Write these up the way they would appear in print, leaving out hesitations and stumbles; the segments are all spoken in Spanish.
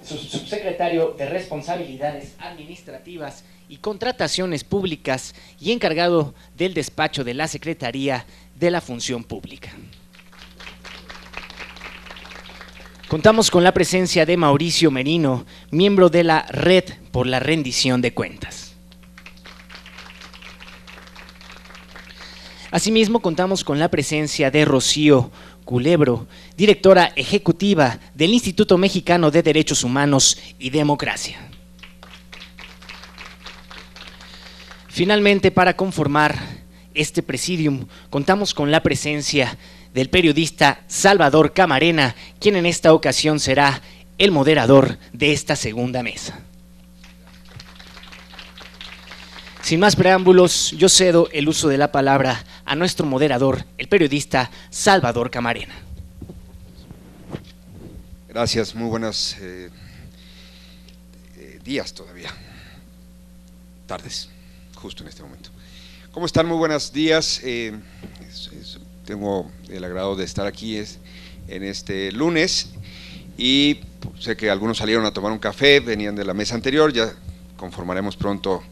subsecretario de Responsabilidades Administrativas y Contrataciones Públicas y encargado del despacho de la Secretaría de la Función Pública. Contamos con la presencia de Mauricio Merino, miembro de la Red por la Rendición de Cuentas. Asimismo, contamos con la presencia de Rocío Culebro, directora ejecutiva del Instituto Mexicano de Derechos Humanos y Democracia. Finalmente, para conformar este presidium, contamos con la presencia del periodista Salvador Camarena, quien en esta ocasión será el moderador de esta segunda mesa. Sin más preámbulos, yo cedo el uso de la palabra a nuestro moderador, el periodista Salvador Camarena. Gracias, muy buenos días todavía, tardes, justo en este momento. ¿Cómo están? Muy buenos días. Tengo el agrado de estar aquí en este lunes y sé que algunos salieron a tomar un café, venían de la mesa anterior, ya conformaremos pronto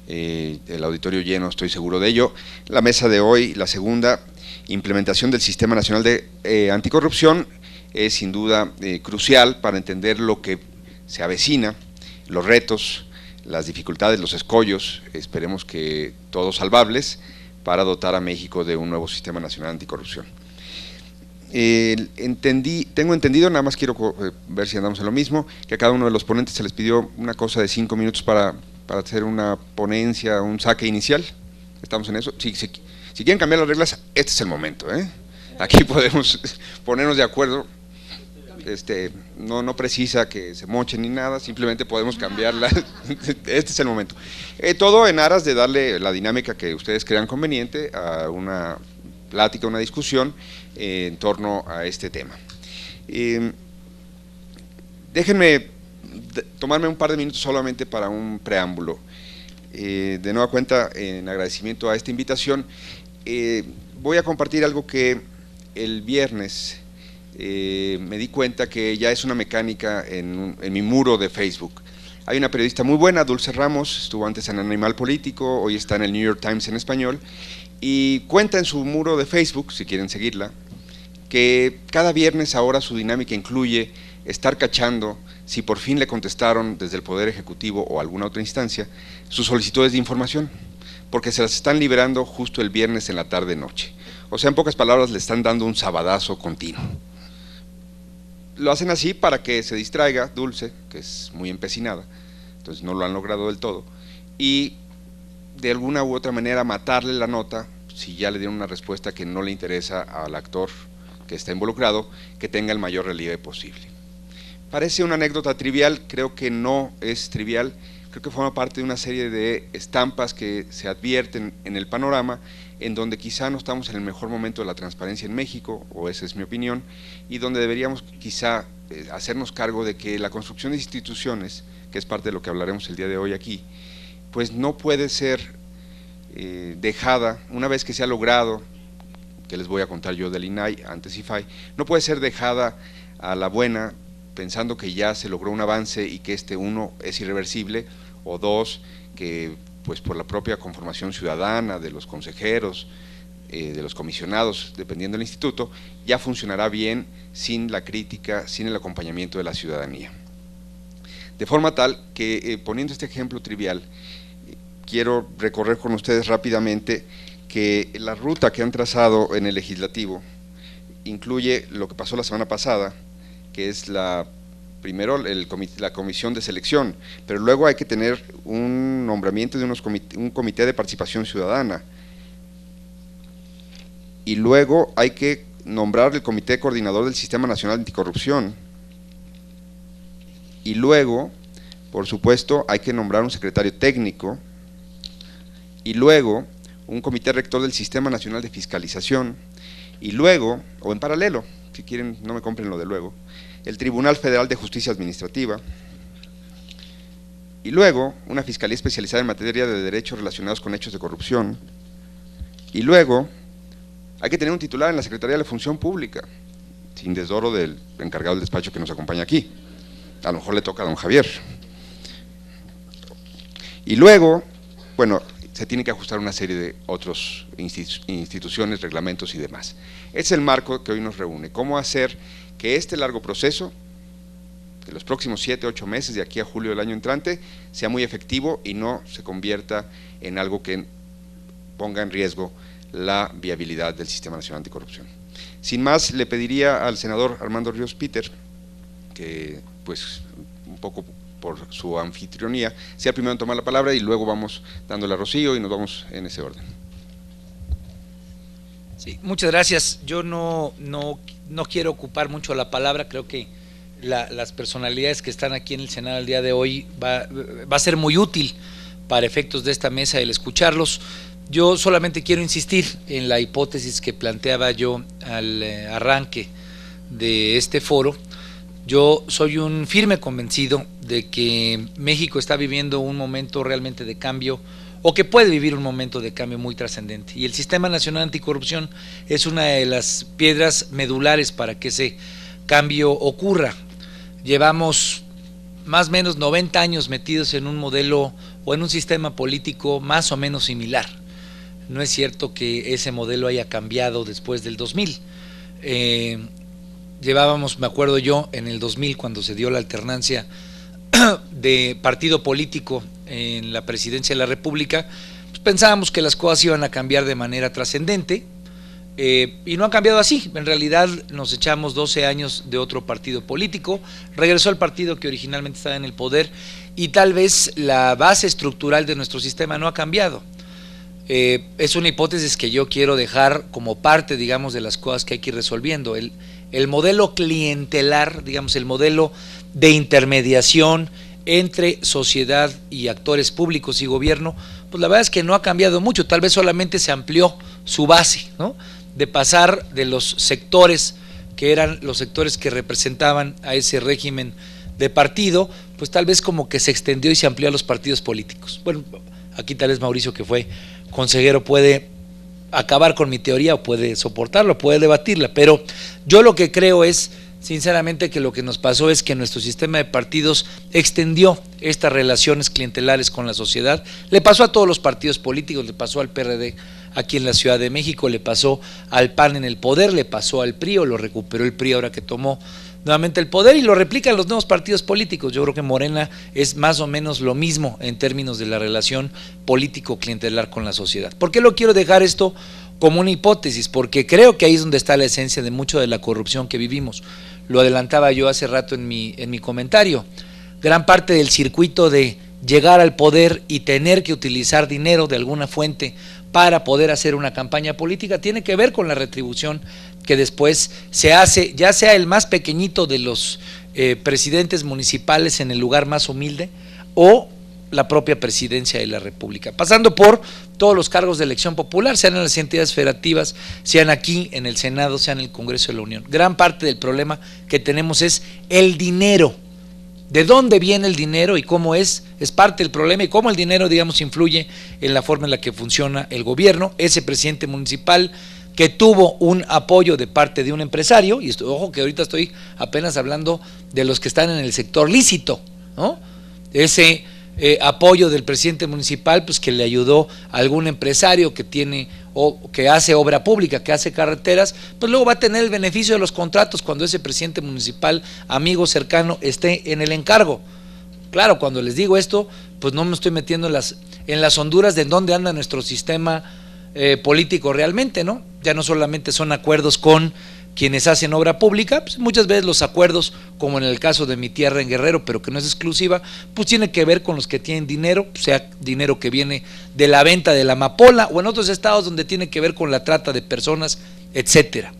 el auditorio lleno, estoy seguro de ello. La mesa de hoy, la segunda, implementación del Sistema Nacional de Anticorrupción, es sin duda crucial para entender lo que se avecina, los retos, las dificultades, los escollos, esperemos que todos salvables, para dotar a México de un nuevo Sistema Nacional Anticorrupción. Tengo entendido, nada más quiero ver si andamos en lo mismo, que a cada uno de los ponentes se les pidió una cosa de 5 minutos para hacer una ponencia, un saque inicial. ¿Estamos en eso? Si quieren cambiar las reglas, este es el momento, Aquí podemos ponernos de acuerdo. No precisa que se mochen ni nada, simplemente podemos cambiarla. Este es el momento. Todo en aras de darle la dinámica que ustedes crean conveniente a una plática, una discusión en torno a este tema. Déjenme tomarme un par de minutos solamente para un preámbulo. De nueva cuenta, en agradecimiento a esta invitación, voy a compartir algo que el viernes me di cuenta que ya es una mecánica en mi muro de Facebook. Hay una periodista muy buena, Dulce Ramos, estuvo antes en Animal Político, hoy está en el New York Times en español, y cuenta en su muro de Facebook, si quieren seguirla, que cada viernes ahora su dinámica incluye estar cachando si por fin le contestaron desde el Poder Ejecutivo o alguna otra instancia sus solicitudes de información, porque se las están liberando justo el viernes en la tarde-noche. O sea, en pocas palabras, le están dando un sabadazo continuo. Lo hacen así para que se distraiga Dulce, que es muy empecinada, entonces no lo han logrado del todo, y de alguna u otra manera matarle la nota, si ya le dieron una respuesta que no le interesa al actor que está involucrado, que tenga el mayor relieve posible. Parece una anécdota trivial, creo que no es trivial, creo que forma parte de una serie de estampas que se advierten en el panorama, en donde quizá no estamos en el mejor momento de la transparencia en México, o esa es mi opinión, y donde deberíamos quizá hacernos cargo de que la construcción de instituciones, que es parte de lo que hablaremos el día de hoy aquí, pues no puede ser dejada, una vez que se ha logrado, que les voy a contar yo del INAI, antes IFAI, no puede ser dejada a la buena, pensando que ya se logró un avance y que uno es irreversible, o dos, que pues por la propia conformación ciudadana de los consejeros, de los comisionados, dependiendo del instituto, ya funcionará bien sin la crítica, sin el acompañamiento de la ciudadanía. De forma tal que, poniendo este ejemplo trivial, quiero recorrer con ustedes rápidamente que la ruta que han trazado en el legislativo incluye lo que pasó la semana pasada, que es primero la comisión de selección, pero luego hay que tener un nombramiento de un comité de participación ciudadana, y luego hay que nombrar el comité coordinador del Sistema Nacional Anticorrupción, y luego, por supuesto, hay que nombrar un secretario técnico, y luego un comité rector del Sistema Nacional de Fiscalización, y luego, o en paralelo, si quieren no me compren lo de luego, el Tribunal Federal de Justicia Administrativa, y luego una Fiscalía Especializada en Materia de Derechos Relacionados con Hechos de Corrupción, y luego hay que tener un titular en la Secretaría de la Función Pública, sin desdoro del encargado del despacho que nos acompaña aquí. a lo mejor le toca a don Javier. Y luego, bueno, se tiene que ajustar una serie de otras instituciones, reglamentos y demás. Es el marco que hoy nos reúne. ¿Cómo hacer que este largo proceso, de los próximos 7, 8 meses, de aquí a julio del año entrante, sea muy efectivo y no se convierta en algo que ponga en riesgo la viabilidad del Sistema Nacional Anticorrupción? Sin más, le pediría al senador Armando Ríos Peter que, pues, un poco por su anfitrionía, sea primero en tomar la palabra y luego vamos dándole a Rocío y nos vamos en ese orden. Sí, muchas gracias. Yo no quiero ocupar mucho la palabra, creo que las personalidades que están aquí en el Senado el día de hoy va a ser muy útil para efectos de esta mesa el escucharlos. Yo solamente quiero insistir en la hipótesis que planteaba yo al arranque de este foro. Yo soy un firme convencido de que México está viviendo un momento realmente de cambio, o que puede vivir un momento de cambio muy trascendente, y el Sistema Nacional Anticorrupción es una de las piedras medulares para que ese cambio ocurra. Llevamos más o menos 90 años metidos en un modelo o en un sistema político más o menos similar. No es cierto que ese modelo haya cambiado después del 2000. Llevábamos, me acuerdo yo, en el 2000, cuando se dio la alternancia de partido político en la presidencia de la República, pues pensábamos que las cosas iban a cambiar de manera trascendente, y no han cambiado así. En realidad nos echamos 12 años de otro partido político, regresó el partido que originalmente estaba en el poder, y tal vez la base estructural de nuestro sistema no ha cambiado. Es una hipótesis que yo quiero dejar como parte, digamos, de las cosas que hay que ir resolviendo. El modelo clientelar, digamos, el modelo de intermediación entre sociedad y actores públicos y gobierno, pues la verdad es que no ha cambiado mucho, tal vez solamente se amplió su base, ¿no? De pasar de los sectores que eran los sectores que representaban a ese régimen de partido, pues tal vez como que se extendió y se amplió a los partidos políticos. Bueno, aquí tal vez Mauricio, que fue consejero, puede acabar con mi teoría, o puede soportarlo, puede debatirla, pero yo lo que creo es, sinceramente, que lo que nos pasó es que nuestro sistema de partidos extendió estas relaciones clientelares con la sociedad. Le pasó a todos los partidos políticos, le pasó al PRD aquí en la Ciudad de México, le pasó al PAN en el poder, le pasó al PRI, o lo recuperó el PRI ahora que tomó nuevamente el poder, y lo replican los nuevos partidos políticos. Yo creo que Morena es más o menos lo mismo en términos de la relación político-clientelar con la sociedad. ¿Por qué lo quiero dejar esto como una hipótesis? Porque creo que ahí es donde está la esencia de mucho de la corrupción que vivimos. Lo adelantaba yo hace rato en mi comentario. Gran parte del circuito de llegar al poder y tener que utilizar dinero de alguna fuente para poder hacer una campaña política tiene que ver con la retribución que después se hace, ya sea el más pequeñito de los presidentes municipales en el lugar más humilde, o la propia presidencia de la República, pasando por todos los cargos de elección popular, sean en las entidades federativas, sean aquí en el Senado, sean en el Congreso de la Unión. Gran parte del problema que tenemos es el dinero. ¿De dónde viene el dinero y cómo es parte del problema, y cómo el dinero, digamos, influye en la forma en la que funciona el gobierno? Ese presidente municipal que tuvo un apoyo de parte de un empresario, y ojo que ahorita estoy apenas hablando de los que están en el sector lícito, ¿no? Ese apoyo del presidente municipal, pues que le ayudó a algún empresario que tiene o que hace obra pública, que hace carreteras, pues luego va a tener el beneficio de los contratos cuando ese presidente municipal, amigo cercano, esté en el encargo. Claro, cuando les digo esto, pues no me estoy metiendo en las honduras de dónde anda nuestro sistema político realmente, ¿no? Ya no solamente son acuerdos con quienes hacen obra pública, pues muchas veces los acuerdos, como en el caso de mi tierra en Guerrero, pero que no es exclusiva, pues tiene que ver con los que tienen dinero, sea dinero que viene de la venta de la amapola, o en otros estados donde tiene que ver con la trata de personas, etcétera.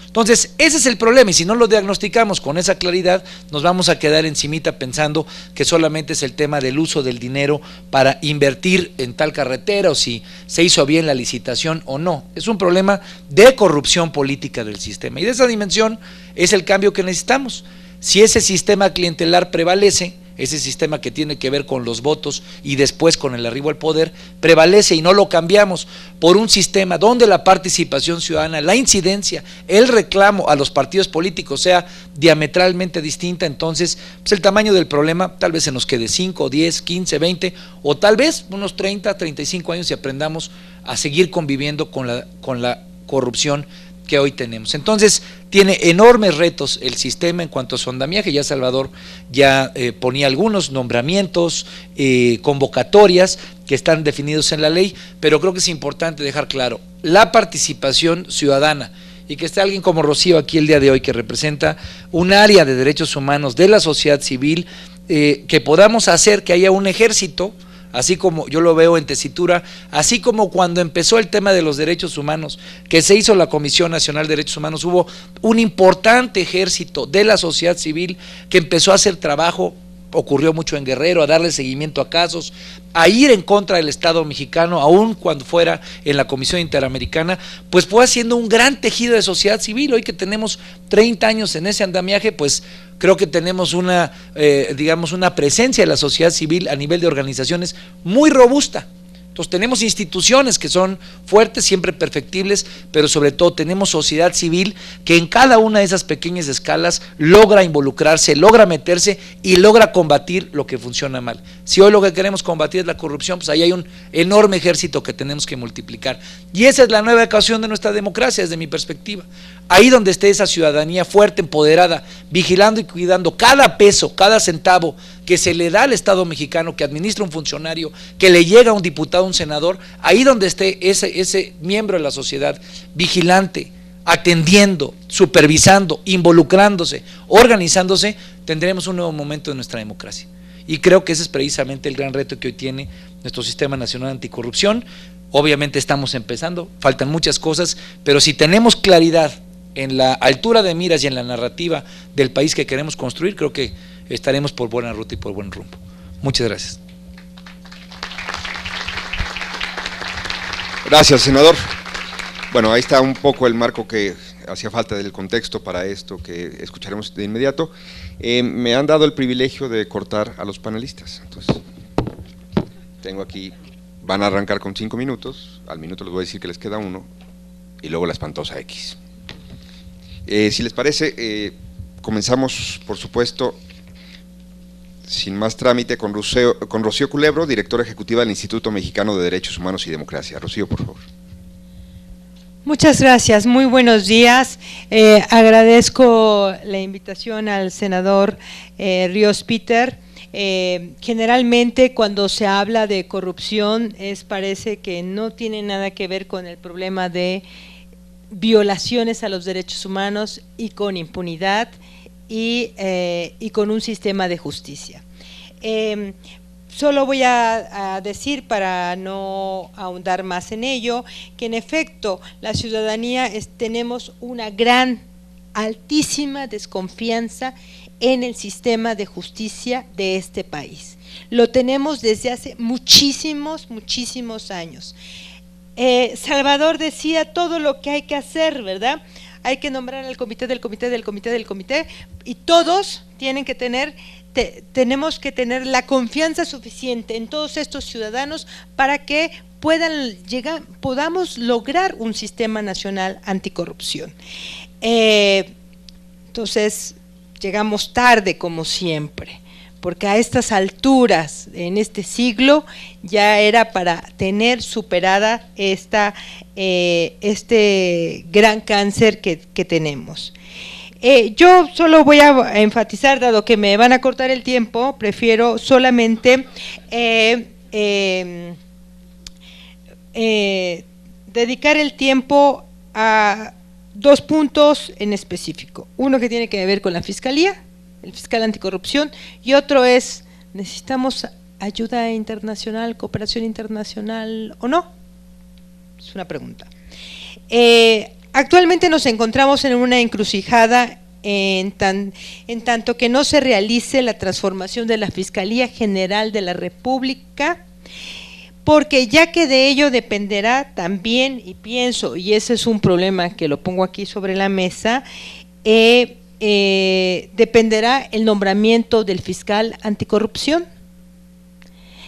Entonces, ese es el problema, y si no lo diagnosticamos con esa claridad, nos vamos a quedar encimita pensando que solamente es el tema del uso del dinero para invertir en tal carretera, o si se hizo bien la licitación o no. Es un problema de corrupción política del sistema, y de esa dimensión es el cambio que necesitamos. Si ese sistema clientelar prevalece, ese sistema que tiene que ver con los votos y después con el arribo al poder, prevalece y no lo cambiamos por un sistema donde la participación ciudadana, la incidencia, el reclamo a los partidos políticos sea diametralmente distinta. Entonces, pues el tamaño del problema tal vez se nos quede 5, 10, 15, 20 o tal vez unos 30, 35 años y aprendamos a seguir conviviendo con la corrupción que hoy tenemos. Entonces, tiene enormes retos el sistema en cuanto a su andamiaje. Ya Salvador ya ponía algunos nombramientos, convocatorias que están definidos en la ley, pero creo que es importante dejar claro, la participación ciudadana, y que esté alguien como Rocío aquí el día de hoy, que representa un área de derechos humanos de la sociedad civil, que podamos hacer que haya un ejército, así como yo lo veo en tesitura, así como cuando empezó el tema de los derechos humanos, que se hizo la Comisión Nacional de Derechos Humanos, hubo un importante ejército de la sociedad civil que empezó a hacer trabajo, ocurrió mucho en Guerrero, a darle seguimiento a casos, a ir en contra del Estado mexicano, aun cuando fuera en la Comisión Interamericana, pues fue haciendo un gran tejido de sociedad civil. Hoy que tenemos 30 años en ese andamiaje, pues creo que tenemos una presencia de la sociedad civil a nivel de organizaciones muy robusta. Entonces tenemos instituciones que son fuertes, siempre perfectibles, pero sobre todo tenemos sociedad civil que en cada una de esas pequeñas escalas logra involucrarse, logra meterse y logra combatir lo que funciona mal. Si hoy lo que queremos combatir es la corrupción, pues ahí hay un enorme ejército que tenemos que multiplicar. Y esa es la nueva ecuación de nuestra democracia desde mi perspectiva. Ahí donde esté esa ciudadanía fuerte, empoderada, vigilando y cuidando cada peso, cada centavo que se le da al Estado mexicano, que administra un funcionario, que le llega a un diputado, un senador, ahí donde esté ese miembro de la sociedad vigilante, atendiendo, supervisando, involucrándose, organizándose, tendremos un nuevo momento de nuestra democracia. Y creo que ese es precisamente el gran reto que hoy tiene nuestro Sistema Nacional Anticorrupción. Obviamente estamos empezando, faltan muchas cosas, pero si tenemos claridad en la altura de miras y en la narrativa del país que queremos construir, creo que estaremos por buena ruta y por buen rumbo. Muchas gracias. Gracias, senador. Bueno, ahí está un poco el marco que hacía falta del contexto para esto que escucharemos de inmediato. Me han dado el privilegio de cortar a los panelistas. Entonces, tengo aquí, van a arrancar con 5 minutos, al minuto les voy a decir que les queda 1, y luego la espantosa X. Si les parece, comenzamos, por supuesto, sin más trámite, con Rocío Culebro, directora ejecutiva del Instituto Mexicano de Derechos Humanos y Democracia. Rocío, por favor. Muchas gracias, muy buenos días. Agradezco la invitación al senador Ríos Peter. Generalmente cuando se habla de corrupción parece que no tiene nada que ver con el problema de violaciones a los derechos humanos y con impunidad y con un sistema de justicia. Solo voy a decir, para no ahondar más en ello, que en efecto la ciudadanía tenemos una altísima desconfianza en el sistema de justicia de este país. Lo tenemos desde hace muchísimos años. Salvador decía todo lo que hay que hacer, ¿verdad? Hay que nombrar al comité del comité del comité del comité, y todos tienen que tenemos que tener la confianza suficiente en todos estos ciudadanos para que podamos lograr un sistema nacional anticorrupción. Entonces, llegamos tarde como siempre, porque a estas alturas, en este siglo, ya era para tener superada este gran cáncer que tenemos. Yo solo voy a enfatizar, dado que me van a cortar el tiempo, prefiero solamente dedicar el tiempo a 2 puntos en específico. Uno que tiene que ver con la Fiscalía, el fiscal anticorrupción, y otro es, ¿necesitamos ayuda internacional, cooperación internacional o no? Es una pregunta. Actualmente nos encontramos en una encrucijada en tanto que no se realice la transformación de la Fiscalía General de la República, porque ya que de ello dependerá también, y pienso, y ese es un problema que lo pongo aquí sobre la mesa, dependerá el nombramiento del fiscal anticorrupción.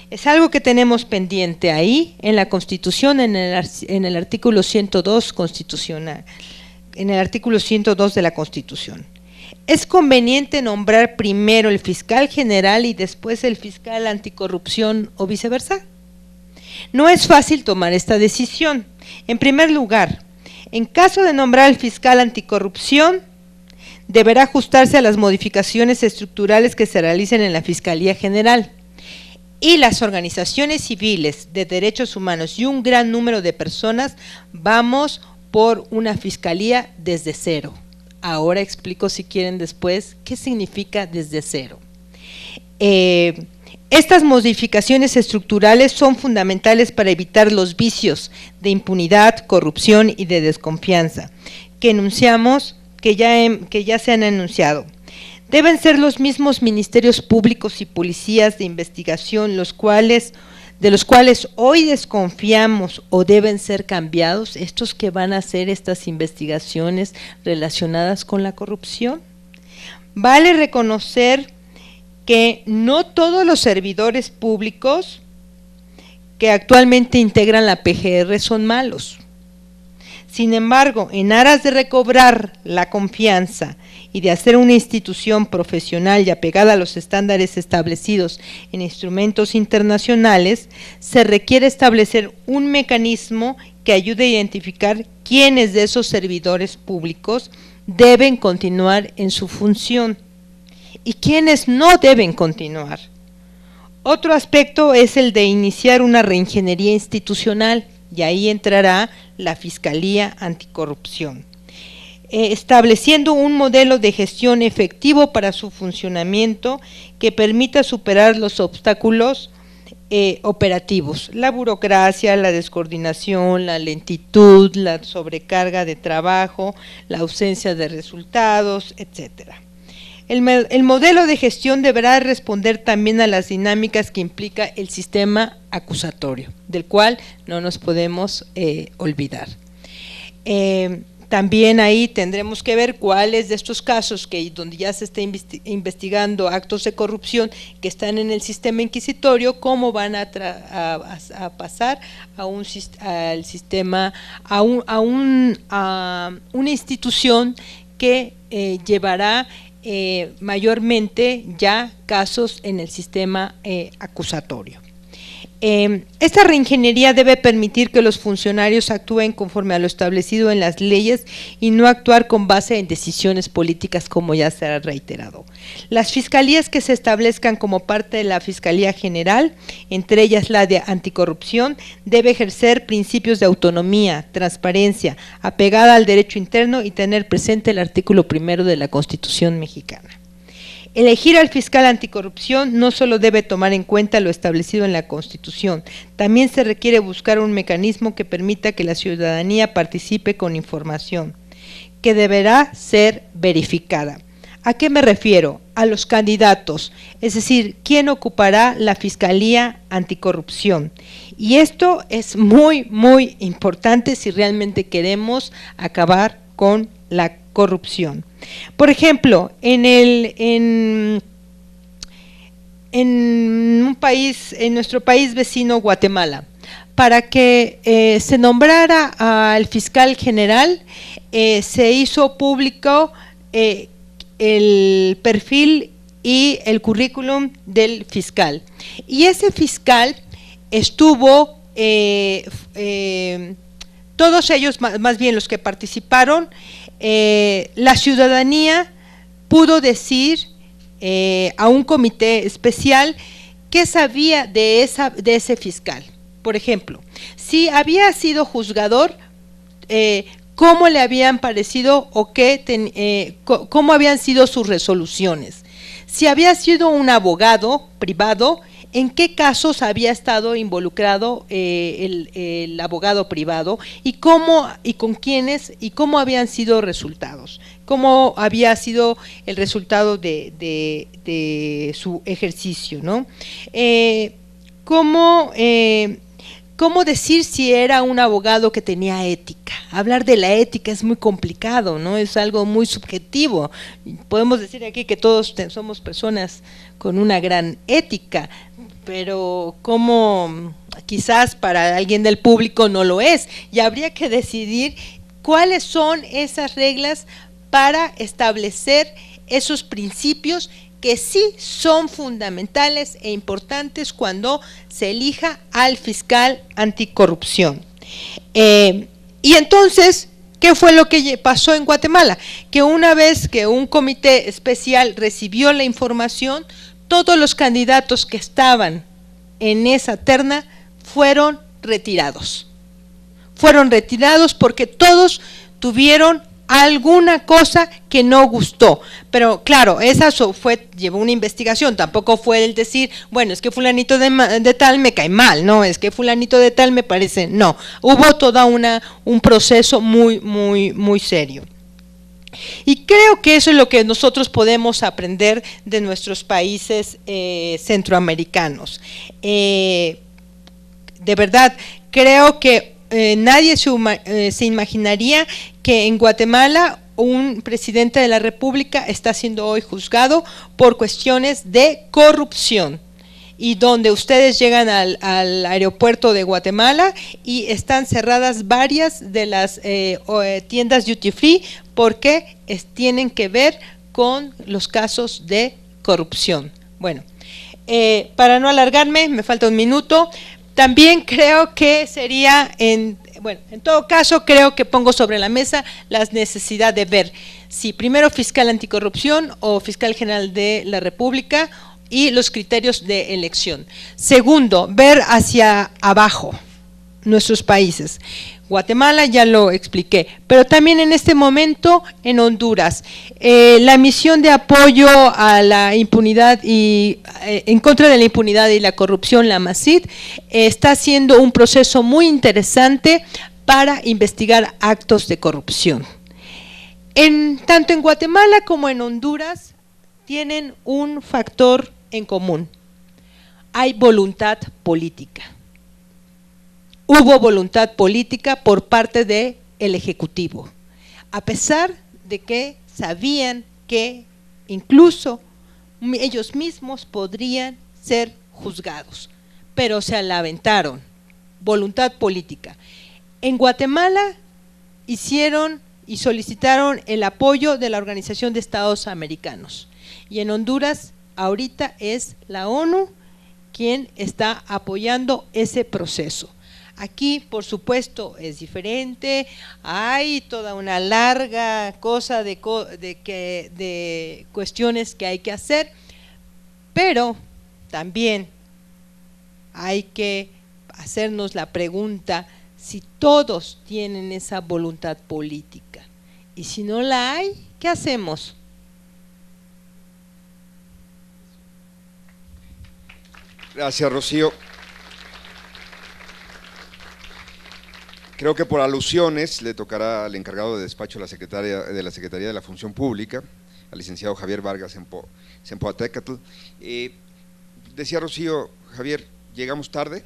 Es algo que tenemos pendiente ahí en la Constitución, en el artículo 102 constitucional, en el artículo 102 de la Constitución. ¿Es conveniente nombrar primero el fiscal general y después el fiscal anticorrupción o viceversa? No es fácil tomar esta decisión. En primer lugar, en caso de nombrar al fiscal anticorrupción, deberá ajustarse a las modificaciones estructurales que se realicen en la Fiscalía General. Y las organizaciones civiles de derechos humanos y un gran número de personas vamos por una fiscalía desde cero. Ahora explico, si quieren después, qué significa desde cero. Estas modificaciones estructurales son fundamentales para evitar los vicios de impunidad, corrupción y de desconfianza que enunciamos, que ya se han enunciado. Deben ser los mismos ministerios públicos y policías de investigación de los cuales hoy desconfiamos o deben ser cambiados, estos que van a hacer estas investigaciones relacionadas con la corrupción. Vale reconocer que no todos los servidores públicos que actualmente integran la PGR son malos. Sin embargo, en aras de recobrar la confianza y de hacer una institución profesional y apegada a los estándares establecidos en instrumentos internacionales, se requiere establecer un mecanismo que ayude a identificar quiénes de esos servidores públicos deben continuar en su función y quiénes no deben continuar. Otro aspecto es el de iniciar una reingeniería institucional, y ahí entrará la Fiscalía Anticorrupción, estableciendo un modelo de gestión efectivo para su funcionamiento que permita superar los obstáculos operativos, la burocracia, la descoordinación, la lentitud, la sobrecarga de trabajo, la ausencia de resultados, etcétera. El modelo de gestión deberá responder también a las dinámicas que implica el sistema acusatorio, del cual no nos podemos olvidar. También ahí tendremos que ver cuáles de estos casos donde ya se está investigando actos de corrupción que están en el sistema inquisitorio, cómo van a pasar al sistema, a una institución que llevará mayormente ya casos en el sistema acusatorio. Esta reingeniería debe permitir que los funcionarios actúen conforme a lo establecido en las leyes y no actuar con base en decisiones políticas, como ya se ha reiterado. Las fiscalías que se establezcan como parte de la Fiscalía General, entre ellas la de Anticorrupción, debe ejercer principios de autonomía, transparencia, apegada al derecho interno y tener presente el artículo 1 de la Constitución mexicana. Elegir al fiscal anticorrupción no solo debe tomar en cuenta lo establecido en la Constitución, también se requiere buscar un mecanismo que permita que la ciudadanía participe con información, que deberá ser verificada. ¿A qué me refiero? A los candidatos, es decir, quién ocupará la Fiscalía Anticorrupción. Y esto es muy, muy importante si realmente queremos acabar con la corrupción. Por ejemplo, en nuestro país vecino Guatemala, para que se nombrara al fiscal general, se hizo público el perfil y el currículum del fiscal. Y ese fiscal estuvo, todos ellos, más bien los que participaron, la ciudadanía pudo decir a un comité especial qué sabía de ese fiscal. Por ejemplo, si había sido juzgador, cómo le habían parecido o cómo habían sido sus resoluciones. Si había sido un abogado privado, en qué casos había estado involucrado el abogado privado y con quiénes y cómo habían sido resultados, cómo había sido el resultado de su ejercicio, ¿no? ¿cómo decir si era un abogado que tenía ética? Hablar de la ética es muy complicado, ¿no? Es algo muy subjetivo. Podemos decir aquí que todos somos personas con una gran ética, pero como quizás para alguien del público no lo es, y habría que decidir cuáles son esas reglas para establecer esos principios que sí son fundamentales e importantes cuando se elija al fiscal anticorrupción. Y entonces, ¿qué fue lo que pasó en Guatemala? Que una vez que un comité especial recibió la información, todos los candidatos que estaban en esa terna fueron retirados. Fueron retirados porque todos tuvieron alguna cosa que no gustó, pero claro, esa llevó una investigación, tampoco fue el decir, bueno, es que fulanito de tal me cae mal, no, es que fulanito de tal me parece, no, hubo toda un proceso muy serio. Y creo que eso es lo que nosotros podemos aprender de nuestros países centroamericanos. De verdad, creo que nadie se imaginaría que en Guatemala un presidente de la República está siendo hoy juzgado por cuestiones de corrupción, y donde ustedes llegan al aeropuerto de Guatemala y están cerradas varias de las tiendas duty free porque tienen que ver con los casos de corrupción. Bueno, para no alargarme, me falta un minuto. También creo que sería, en todo caso, creo que pongo sobre la mesa la necesidad de ver si primero fiscal anticorrupción o fiscal general de la República y los criterios de elección. Segundo, ver hacia abajo nuestros países. Guatemala ya lo expliqué, pero también en este momento en Honduras, la misión de apoyo a la impunidad y en contra de la impunidad y la corrupción, la MACID, está haciendo un proceso muy interesante para investigar actos de corrupción. Tanto en Guatemala como en Honduras tienen un factor en común: hay voluntad política. Hubo voluntad política por parte del Ejecutivo, a pesar de que sabían que incluso ellos mismos podrían ser juzgados, pero se la aventaron. Voluntad política. En Guatemala hicieron y solicitaron el apoyo de la Organización de Estados Americanos, y en Honduras ahorita es la ONU quien está apoyando ese proceso. Aquí, por supuesto, es diferente, hay toda una larga cosa de cuestiones que hay que hacer, pero también hay que hacernos la pregunta si todos tienen esa voluntad política, y si no la hay, ¿qué hacemos? Gracias, Rocío. Creo que por alusiones le tocará al encargado de despacho de la Secretaría de la Función Pública, al licenciado Javier Vargas Sempoatecatl. Decía Rocío, Javier, llegamos tarde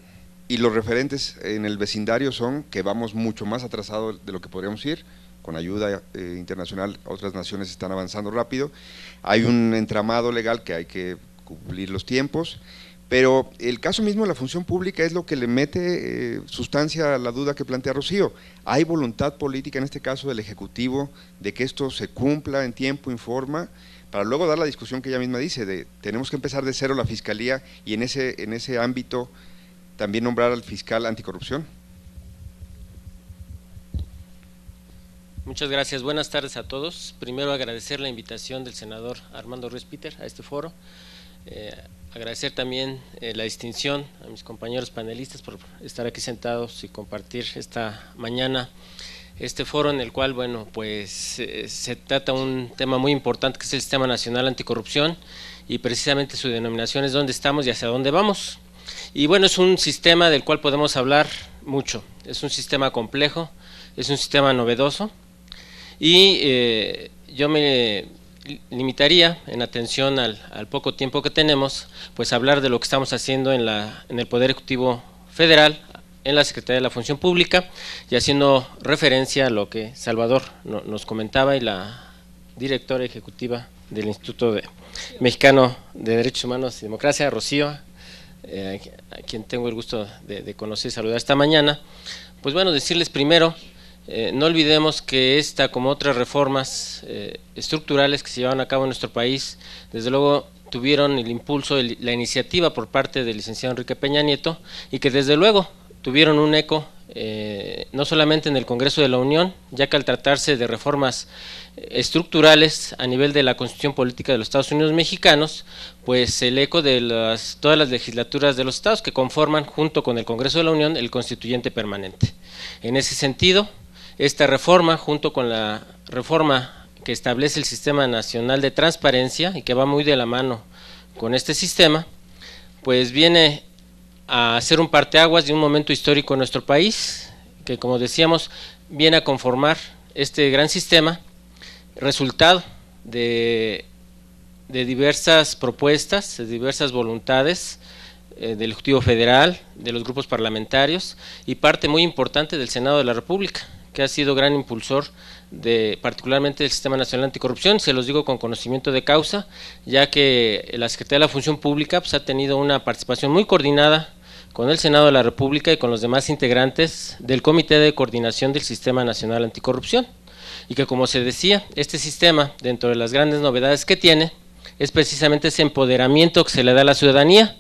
y los referentes en el vecindario son que vamos mucho más atrasados de lo que podríamos ir. Con ayuda internacional, otras naciones están avanzando rápido. Hay un entramado legal que hay que cumplir los tiempos. Pero el caso mismo de la función pública es lo que le mete sustancia a la duda que plantea Rocío. ¿Hay voluntad política, en este caso del Ejecutivo, de que esto se cumpla en tiempo, en forma, para luego dar la discusión que ella misma dice, de tenemos que empezar de cero la Fiscalía y en ese ámbito también nombrar al fiscal anticorrupción? Muchas gracias, buenas tardes a todos. Primero agradecer la invitación del senador Armando Ruiz Peter a este foro. Agradecer también la distinción a mis compañeros panelistas por estar aquí sentados y compartir esta mañana este foro en el cual, bueno, pues se trata un tema muy importante que es el Sistema Nacional Anticorrupción, y precisamente su denominación es dónde estamos y hacia dónde vamos. Y bueno, es un sistema del cual podemos hablar mucho, es un sistema complejo, es un sistema novedoso, y yo me limitaría, en atención al poco tiempo que tenemos, pues hablar de lo que estamos haciendo en el Poder Ejecutivo Federal en la Secretaría de la Función Pública, y haciendo referencia a lo que Salvador nos comentaba y la directora ejecutiva del Instituto Mexicano de Derechos Humanos y Democracia, Rocío, a quien tengo el gusto de conocer y saludar esta mañana. Pues bueno, decirles primero, no olvidemos que esta, como otras reformas estructurales que se llevaron a cabo en nuestro país, desde luego tuvieron el impulso, la iniciativa por parte del licenciado Enrique Peña Nieto, y que desde luego tuvieron un eco no solamente en el Congreso de la Unión, ya que al tratarse de reformas estructurales a nivel de la Constitución Política de los Estados Unidos Mexicanos, pues el eco de todas las legislaturas de los estados que conforman, junto con el Congreso de la Unión, el constituyente permanente. En ese sentido, esta reforma, junto con la reforma que establece el Sistema Nacional de Transparencia y que va muy de la mano con este sistema, pues viene a ser un parteaguas de un momento histórico en nuestro país, que, como decíamos, viene a conformar este gran sistema, resultado de diversas propuestas, de diversas voluntades del Ejecutivo Federal, de los grupos parlamentarios y parte muy importante del Senado de la República, que ha sido gran impulsor particularmente del Sistema Nacional Anticorrupción. Se los digo con conocimiento de causa, ya que la Secretaría de la Función Pública pues, ha tenido una participación muy coordinada con el Senado de la República y con los demás integrantes del Comité de Coordinación del Sistema Nacional Anticorrupción, y que, como se decía, este sistema, dentro de las grandes novedades que tiene, es precisamente ese empoderamiento que se le da a la ciudadanía,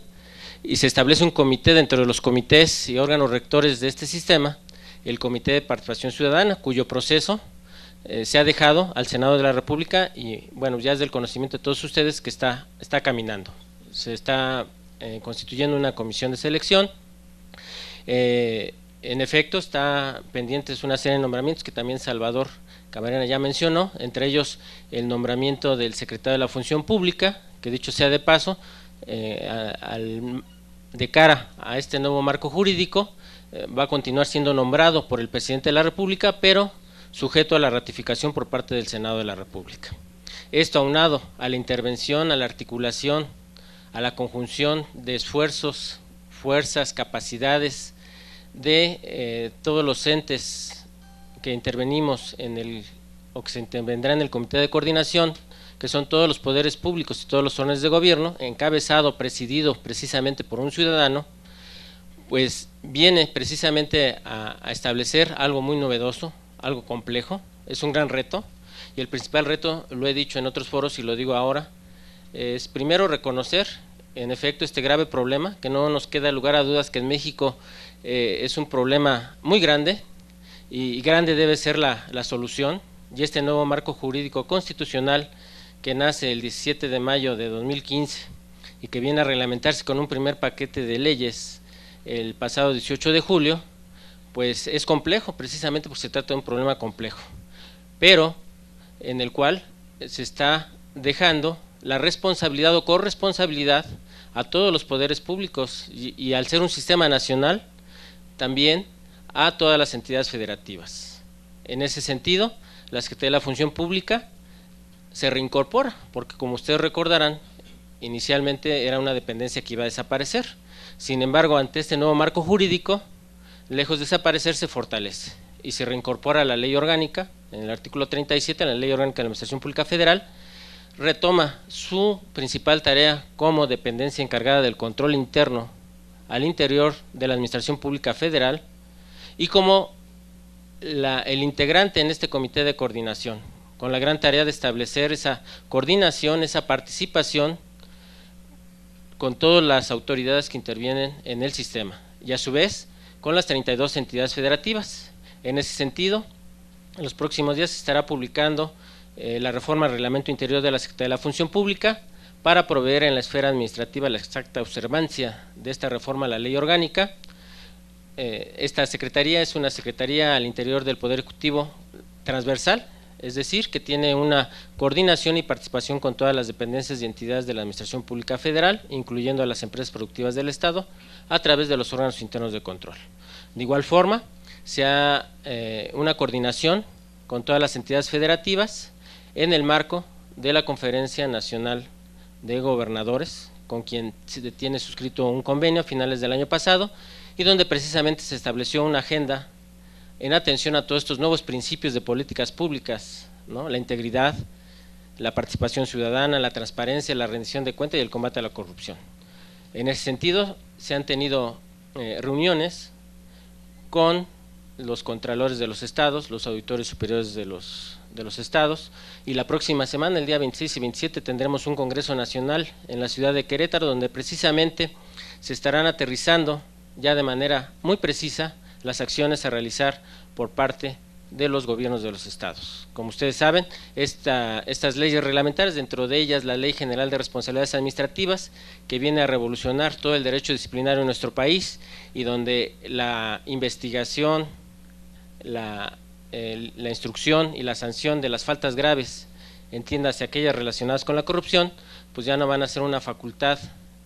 y se establece un comité dentro de los comités y órganos rectores de este sistema, el Comité de Participación Ciudadana, cuyo proceso se ha dejado al Senado de la República, y bueno, ya es del conocimiento de todos ustedes que está caminando. Se está constituyendo una comisión de selección. En efecto, está pendientes una serie de nombramientos que también Salvador Camarena ya mencionó, entre ellos el nombramiento del secretario de la Función Pública, que dicho sea de paso, de cara a este nuevo marco jurídico, va a continuar siendo nombrado por el presidente de la República, pero sujeto a la ratificación por parte del Senado de la República. Esto aunado a la intervención, a la articulación, a la conjunción de esfuerzos, fuerzas, capacidades de todos los entes que intervenimos o que se intervendrá en el Comité de Coordinación, que son todos los poderes públicos y todos los órdenes de gobierno, encabezado, presidido precisamente por un ciudadano, pues viene precisamente a establecer algo muy novedoso, algo complejo. Es un gran reto, y el principal reto, lo he dicho en otros foros y lo digo ahora, es primero reconocer en efecto este grave problema, que no nos queda lugar a dudas que en México es un problema muy grande, y grande debe ser la solución, y este nuevo marco jurídico constitucional que nace el 17 de mayo de 2015 y que viene a reglamentarse con un primer paquete de leyes el pasado 18 de julio, pues es complejo, precisamente porque se trata de un problema complejo, pero en el cual se está dejando la responsabilidad o corresponsabilidad a todos los poderes públicos, y al ser un sistema nacional, también a todas las entidades federativas. En ese sentido, la Secretaría de la Función Pública se reincorpora, porque como ustedes recordarán, inicialmente era una dependencia que iba a desaparecer. Sin embargo, ante este nuevo marco jurídico, lejos de desaparecer, se fortalece y se reincorpora a la ley orgánica, en el artículo 37, en la ley orgánica de la Administración Pública Federal, retoma su principal tarea como dependencia encargada del control interno al interior de la Administración Pública Federal, y como el integrante en este comité de coordinación, con la gran tarea de establecer esa coordinación, esa participación con todas las autoridades que intervienen en el sistema, y a su vez con las 32 entidades federativas. En ese sentido, en los próximos días se estará publicando la reforma al Reglamento Interior de la Secretaría de la Función Pública para proveer en la esfera administrativa la exacta observancia de esta reforma a la ley orgánica. Esta secretaría es una secretaría al interior del Poder Ejecutivo transversal, es decir, que tiene una coordinación y participación con todas las dependencias y entidades de la Administración Pública Federal, incluyendo a las empresas productivas del Estado, a través de los órganos internos de control. De igual forma, se ha una coordinación con todas las entidades federativas en el marco de la Conferencia Nacional de Gobernadores, con quien se tiene suscrito un convenio a finales del año pasado, y donde precisamente se estableció una agenda en atención a todos estos nuevos principios de políticas públicas, ¿no? La integridad, la participación ciudadana, la transparencia, la rendición de cuentas y el combate a la corrupción. En ese sentido, se han tenido reuniones con los contralores de los estados, los auditores superiores de los estados, y la próxima semana, el día 26 y 27, tendremos un Congreso Nacional en la ciudad de Querétaro, donde precisamente se estarán aterrizando ya de manera muy precisa las acciones a realizar por parte de los gobiernos de los estados. Como ustedes saben, estas leyes reglamentarias, dentro de ellas la Ley General de Responsabilidades Administrativas, que viene a revolucionar todo el derecho disciplinario en nuestro país, y donde la investigación, la instrucción y la sanción de las faltas graves, entiéndase aquellas relacionadas con la corrupción, pues ya no van a ser una facultad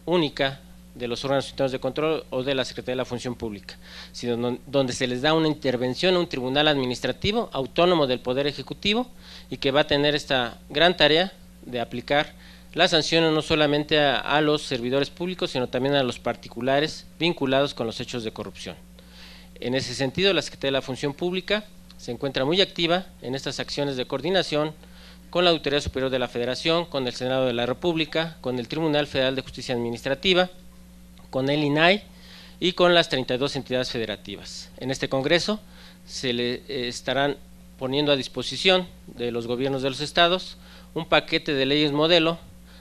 única de los órganos internos de control o de la Secretaría de la Función Pública, sino donde se les da una intervención a un tribunal administrativo autónomo del Poder Ejecutivo, y que va a tener esta gran tarea de aplicar las sanciones no solamente a los servidores públicos, sino también a los particulares vinculados con los hechos de corrupción. En ese sentido, la Secretaría de la Función Pública se encuentra muy activa en estas acciones de coordinación con la Auditoría Superior de la Federación, con el Senado de la República, con el Tribunal Federal de Justicia Administrativa, con el INAI y con las 32 entidades federativas. En este Congreso se le estarán poniendo a disposición de los gobiernos de los estados un paquete de leyes modelo,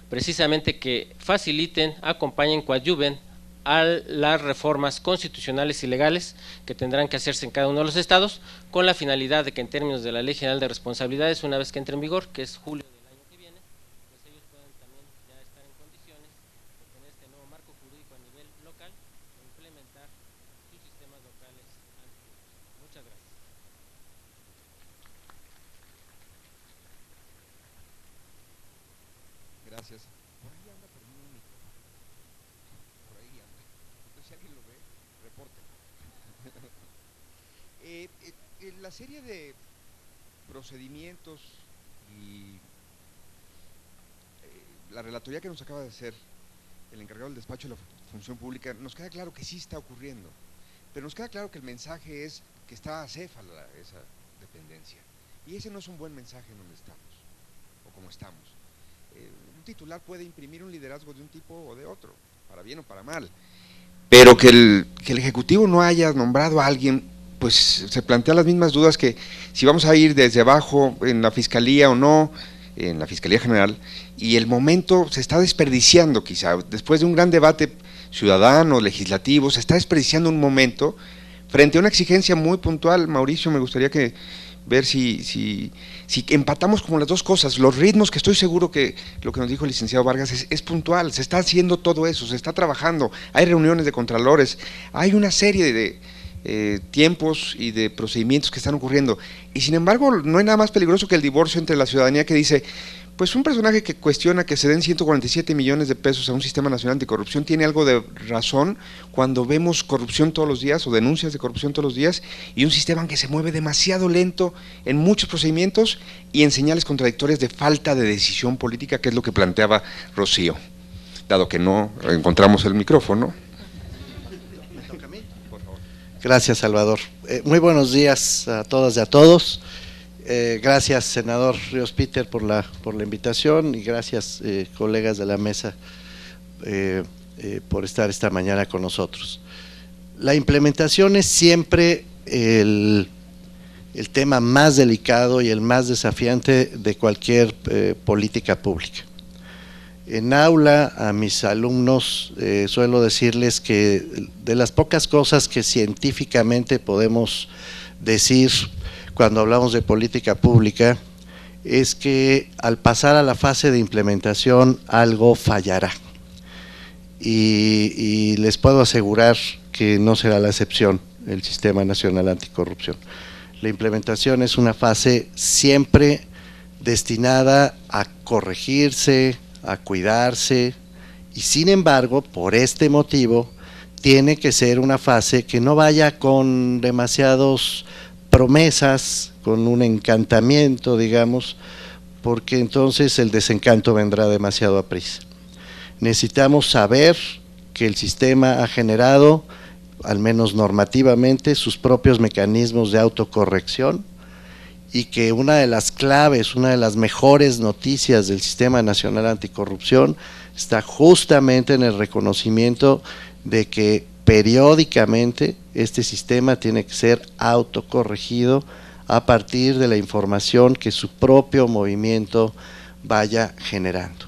precisamente que faciliten, acompañen, coadyuven a las reformas constitucionales y legales que tendrán que hacerse en cada uno de los estados, con la finalidad de que en términos de la Ley General de Responsabilidades, una vez que entre en vigor, que es julio del año que viene, pues ellos puedan también ya estar en condiciones de tener este nuevo marco jurídico a nivel local e implementar sus sistemas locales anticorrupción. Muchas gracias. Gracias. Por ahí anda por mí un micrófono. Por ahí anda. Entonces, si alguien lo ve, reporte. La serie de procedimientos y la relatoría que nos acaba de hacer el encargado del despacho de la Función Pública, nos queda claro que sí está ocurriendo, pero nos queda claro que el mensaje es que está acéfala esa dependencia, y ese no es un buen mensaje en donde estamos, o como estamos. Un titular puede imprimir un liderazgo de un tipo o de otro, para bien o para mal, pero que el Ejecutivo no haya nombrado a alguien, pues se plantean las mismas dudas que si vamos a ir desde abajo en la Fiscalía o no, en la Fiscalía General, y el momento se está desperdiciando quizá, después de un gran debate ciudadano, legislativo, se está desperdiciando un momento frente a una exigencia muy puntual. Mauricio, me gustaría ver si empatamos como las dos cosas, los ritmos, que estoy seguro que lo que nos dijo el licenciado Vargas es puntual, se está haciendo todo eso, se está trabajando, hay reuniones de contralores, hay una serie de tiempos y de procedimientos que están ocurriendo, y sin embargo no hay nada más peligroso que el divorcio entre la ciudadanía, que dice, pues un personaje que cuestiona que se den 147 millones de pesos a un sistema nacional anticorrupción tiene algo de razón cuando vemos corrupción todos los días o denuncias de corrupción todos los días, y un sistema que se mueve demasiado lento en muchos procedimientos y en señales contradictorias de falta de decisión política, que es lo que planteaba Rocío, dado que no encontramos el micrófono. Gracias, Salvador. Muy buenos días a todas y a todos. Gracias, senador Ríos Peter, por la invitación, y gracias, colegas de la mesa, por estar esta mañana con nosotros. La implementación es siempre el tema más delicado y el más desafiante de cualquier política pública. En aula, a mis alumnos suelo decirles que de las pocas cosas que científicamente podemos decir cuando hablamos de política pública es que al pasar a la fase de implementación algo fallará, y les puedo asegurar que no será la excepción el Sistema Nacional Anticorrupción. La implementación es una fase siempre destinada a corregirse, a cuidarse, y sin embargo, por este motivo, tiene que ser una fase que no vaya con demasiados promesas, con un encantamiento, digamos, porque entonces el desencanto vendrá demasiado aprisa. necesitamos saber que el sistema ha generado, al menos normativamente, sus propios mecanismos de autocorrección, y que una de las claves, una de las mejores noticias del Sistema Nacional Anticorrupción está justamente en el reconocimiento de que periódicamente este sistema tiene que ser autocorregido a partir de la información que su propio movimiento vaya generando.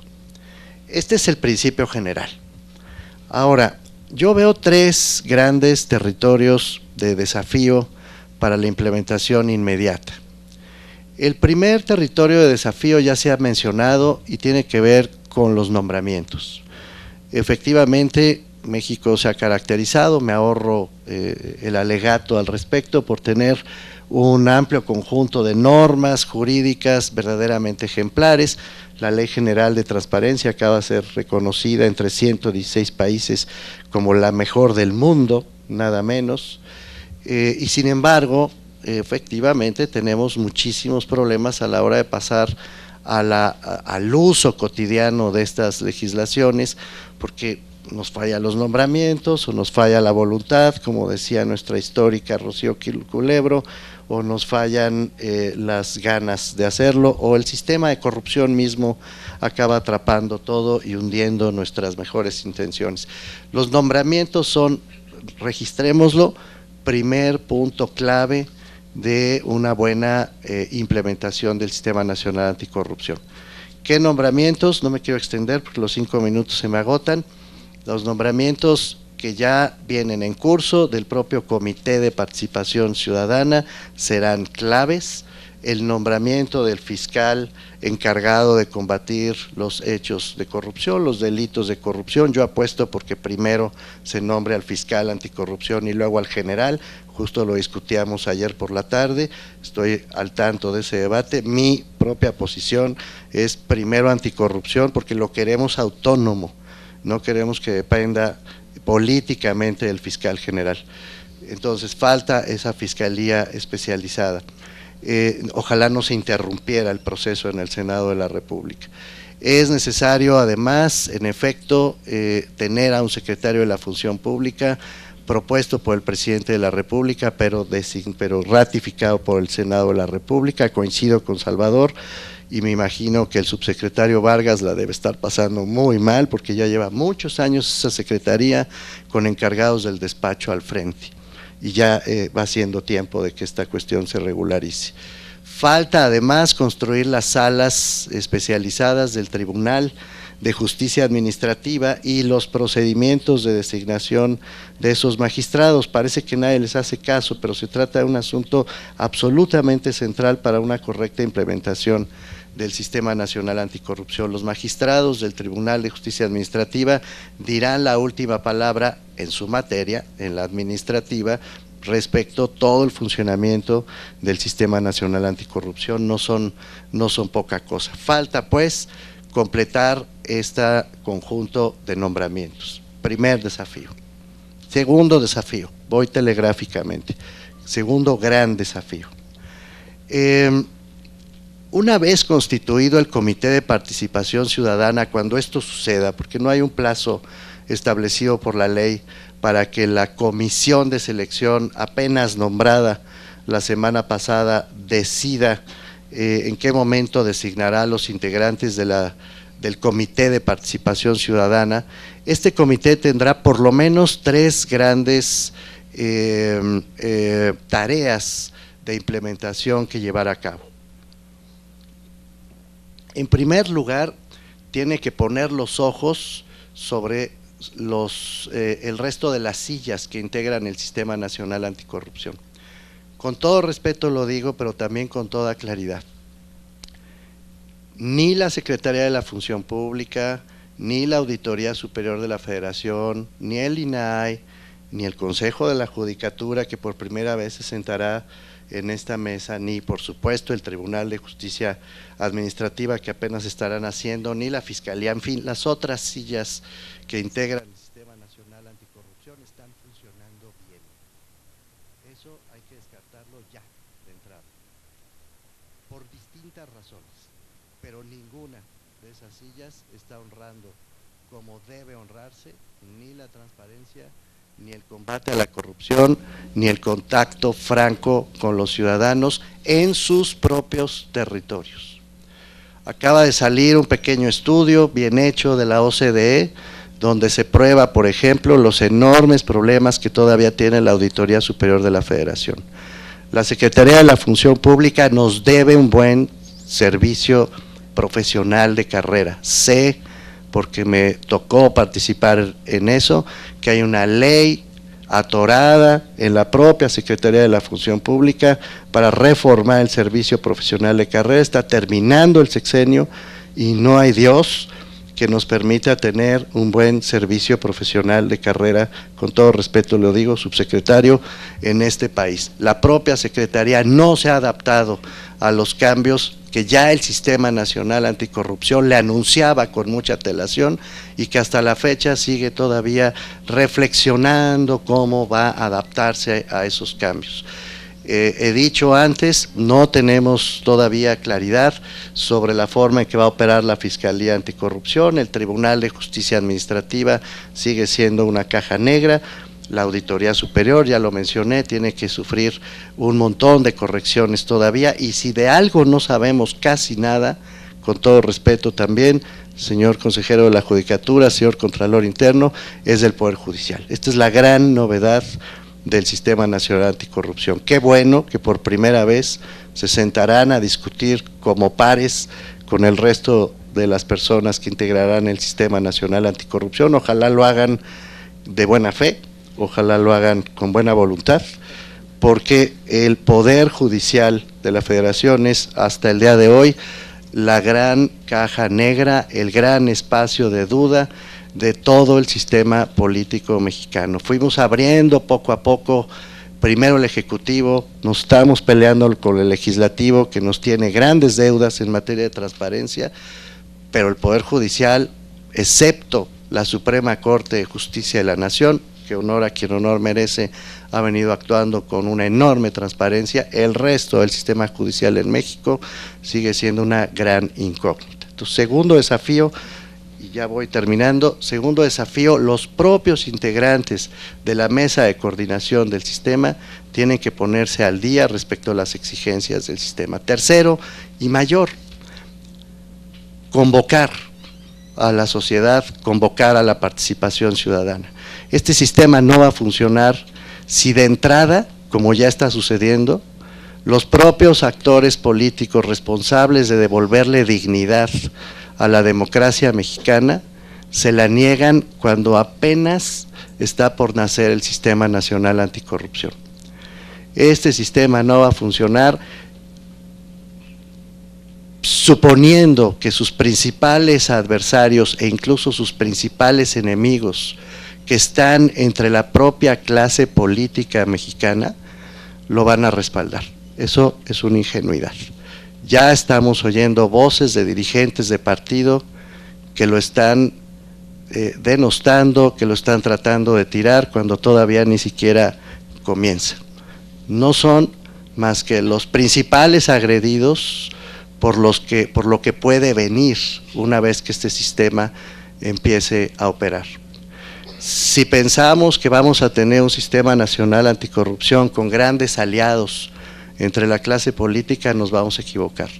Este es el principio general. Ahora, yo veo 3 grandes territorios de desafío para la implementación inmediata. El primer territorio de desafío ya se ha mencionado y tiene que ver con los nombramientos. Efectivamente, México se ha caracterizado, me ahorro el alegato al respecto, por tener un amplio conjunto de normas jurídicas verdaderamente ejemplares. La Ley General de Transparencia acaba de ser reconocida entre 116 países como la mejor del mundo, nada menos, y sin embargo, efectivamente tenemos muchísimos problemas a la hora de pasar al uso cotidiano de estas legislaciones, porque nos fallan los nombramientos o nos falla la voluntad, como decía nuestra histórica Rocío Culebro, o nos fallan las ganas de hacerlo, o el sistema de corrupción mismo acaba atrapando todo y hundiendo nuestras mejores intenciones. Los nombramientos son, registrémoslo, primer punto clave de una buena implementación del Sistema Nacional Anticorrupción. ¿Qué nombramientos? No me quiero extender porque los 5 minutos se me agotan. Los nombramientos que ya vienen en curso del propio Comité de Participación Ciudadana serán claves. El nombramiento del fiscal encargado de combatir los hechos de corrupción, los delitos de corrupción. Yo apuesto porque primero se nombre al fiscal anticorrupción y luego al general. Justo lo discutíamos ayer por la tarde, estoy al tanto de ese debate. Mi propia posición es primero anticorrupción porque lo queremos autónomo, no queremos que dependa políticamente del fiscal general. Entonces falta esa fiscalía especializada. Ojalá no se interrumpiera el proceso en el Senado de la República. Es necesario además, en efecto, tener a un secretario de la Función Pública propuesto por el presidente de la República, pero ratificado por el Senado de la República. Coincido con Salvador y me imagino que el subsecretario Vargas la debe estar pasando muy mal porque ya lleva muchos años esa secretaría con encargados del despacho al frente y ya va siendo tiempo de que esta cuestión se regularice. Falta además construir las salas especializadas del Tribunal de Justicia Administrativa y los procedimientos de designación de esos magistrados. Parece que nadie les hace caso, pero se trata de un asunto absolutamente central para una correcta implementación del Sistema Nacional Anticorrupción. Los magistrados del Tribunal de Justicia Administrativa dirán la última palabra en su materia, en la administrativa, respecto a todo el funcionamiento del Sistema Nacional Anticorrupción. No son poca cosa. Falta pues completar este conjunto de nombramientos. Primer desafío. Segundo desafío, voy telegráficamente. Segundo gran desafío. Una vez constituido el Comité de Participación Ciudadana, cuando esto suceda, porque no hay un plazo establecido por la ley para que la comisión de selección apenas nombrada la semana pasada decida en qué momento designará a los integrantes del Comité de Participación Ciudadana. Este comité tendrá por lo menos 3 grandes tareas de implementación que llevar a cabo. En primer lugar, tiene que poner los ojos sobre el resto de las sillas que integran el Sistema Nacional Anticorrupción. Con todo respeto lo digo, pero también con toda claridad. Ni la Secretaría de la Función Pública, ni la Auditoría Superior de la Federación, ni el INAI, ni el Consejo de la Judicatura, que por primera vez se sentará en esta mesa, ni por supuesto el Tribunal de Justicia Administrativa que apenas estarán haciendo, ni la Fiscalía, en fin, las otras sillas que integran el Sistema Nacional Anticorrupción están funcionando bien. Eso hay que descartarlo ya de entrada, por distintas razones, pero ninguna de esas sillas está honrando como debe honrarse, ni la transparencia, ni el combate a la corrupción, ni el contacto franco con los ciudadanos en sus propios territorios. Acaba de salir un pequeño estudio bien hecho de la OCDE, donde se prueba, por ejemplo, los enormes problemas que todavía tiene la Auditoría Superior de la Federación. La Secretaría de la Función Pública nos debe un buen servicio profesional de carrera. Sé, porque me tocó participar en eso, que hay una ley atorada en la propia Secretaría de la Función Pública para reformar el servicio profesional de carrera. Está terminando el sexenio y no hay Dios que nos permita tener un buen servicio profesional de carrera, con todo respeto lo digo, subsecretario, en este país. La propia Secretaría no se ha adaptado a los cambios que ya el Sistema Nacional Anticorrupción le anunciaba con mucha antelación y que hasta la fecha sigue todavía reflexionando cómo va a adaptarse a esos cambios. He dicho antes, no tenemos todavía claridad sobre la forma en que va a operar la Fiscalía Anticorrupción. El Tribunal de Justicia Administrativa sigue siendo una caja negra. La Auditoría Superior, ya lo mencioné, tiene que sufrir un montón de correcciones todavía, y si de algo no sabemos casi nada, con todo respeto también, señor consejero de la Judicatura, señor Contralor Interno, es del Poder Judicial. Esta es la gran novedad del Sistema Nacional Anticorrupción. Qué bueno que por primera vez se sentarán a discutir como pares con el resto de las personas que integrarán el Sistema Nacional Anticorrupción. Ojalá lo hagan de buena fe, ojalá lo hagan con buena voluntad, porque el Poder Judicial de la Federación es hasta el día de hoy la gran caja negra, el gran espacio de duda de todo el sistema político mexicano. Fuimos abriendo poco a poco, primero el Ejecutivo, nos estamos peleando con el Legislativo, que nos tiene grandes deudas en materia de transparencia, pero el Poder Judicial, excepto la Suprema Corte de Justicia de la Nación, que honor a quien honor merece, ha venido actuando con una enorme transparencia, el resto del sistema judicial en México sigue siendo una gran incógnita. Entonces, segundo desafío, y ya voy terminando, segundo desafío, los propios integrantes de la mesa de coordinación del sistema tienen que ponerse al día respecto a las exigencias del sistema. Tercero y mayor, convocar a la sociedad, convocar a la participación ciudadana. Este sistema no va a funcionar si de entrada, como ya está sucediendo, los propios actores políticos responsables de devolverle dignidad a la democracia mexicana se la niegan cuando apenas está por nacer el Sistema Nacional Anticorrupción. Este sistema no va a funcionar suponiendo que sus principales adversarios e incluso sus principales enemigos, que están entre la propia clase política mexicana, lo van a respaldar. Eso es una ingenuidad. Ya estamos oyendo voces de dirigentes de partido que lo están denostando, que lo están tratando de tirar cuando todavía ni siquiera comienza. No son más que los principales agredidos por lo que puede venir una vez que este sistema empiece a operar. Si pensamos que vamos a tener un sistema nacional anticorrupción con grandes aliados entre la clase política, nos vamos a equivocar.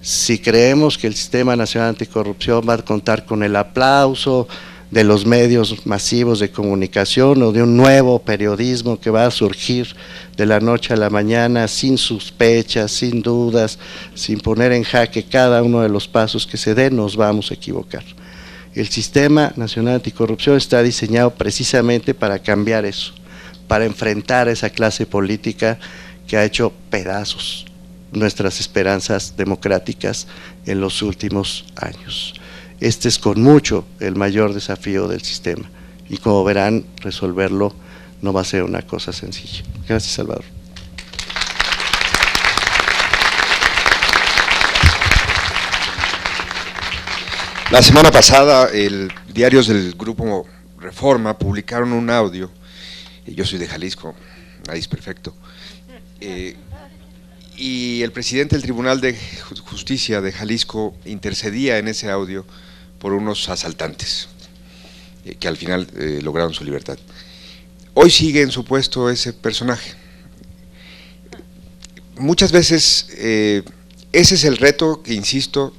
Si creemos que el Sistema Nacional Anticorrupción va a contar con el aplauso de los medios masivos de comunicación o de un nuevo periodismo que va a surgir de la noche a la mañana sin sospechas, sin dudas, sin poner en jaque cada uno de los pasos que se den, nos vamos a equivocar. El Sistema Nacional Anticorrupción está diseñado precisamente para cambiar eso, para enfrentar a esa clase política que ha hecho pedazos nuestras esperanzas democráticas en los últimos años. Este es con mucho el mayor desafío del sistema y como verán, resolverlo no va a ser una cosa sencilla. Gracias, Salvador. La semana pasada, el diarios del Grupo Reforma publicaron un audio, yo soy de Jalisco, nadie es perfecto, y el presidente del Tribunal de Justicia de Jalisco intercedía en ese audio por unos asaltantes. que al final lograron su libertad. Hoy sigue en su puesto ese personaje. Muchas veces ese es el reto que, insisto,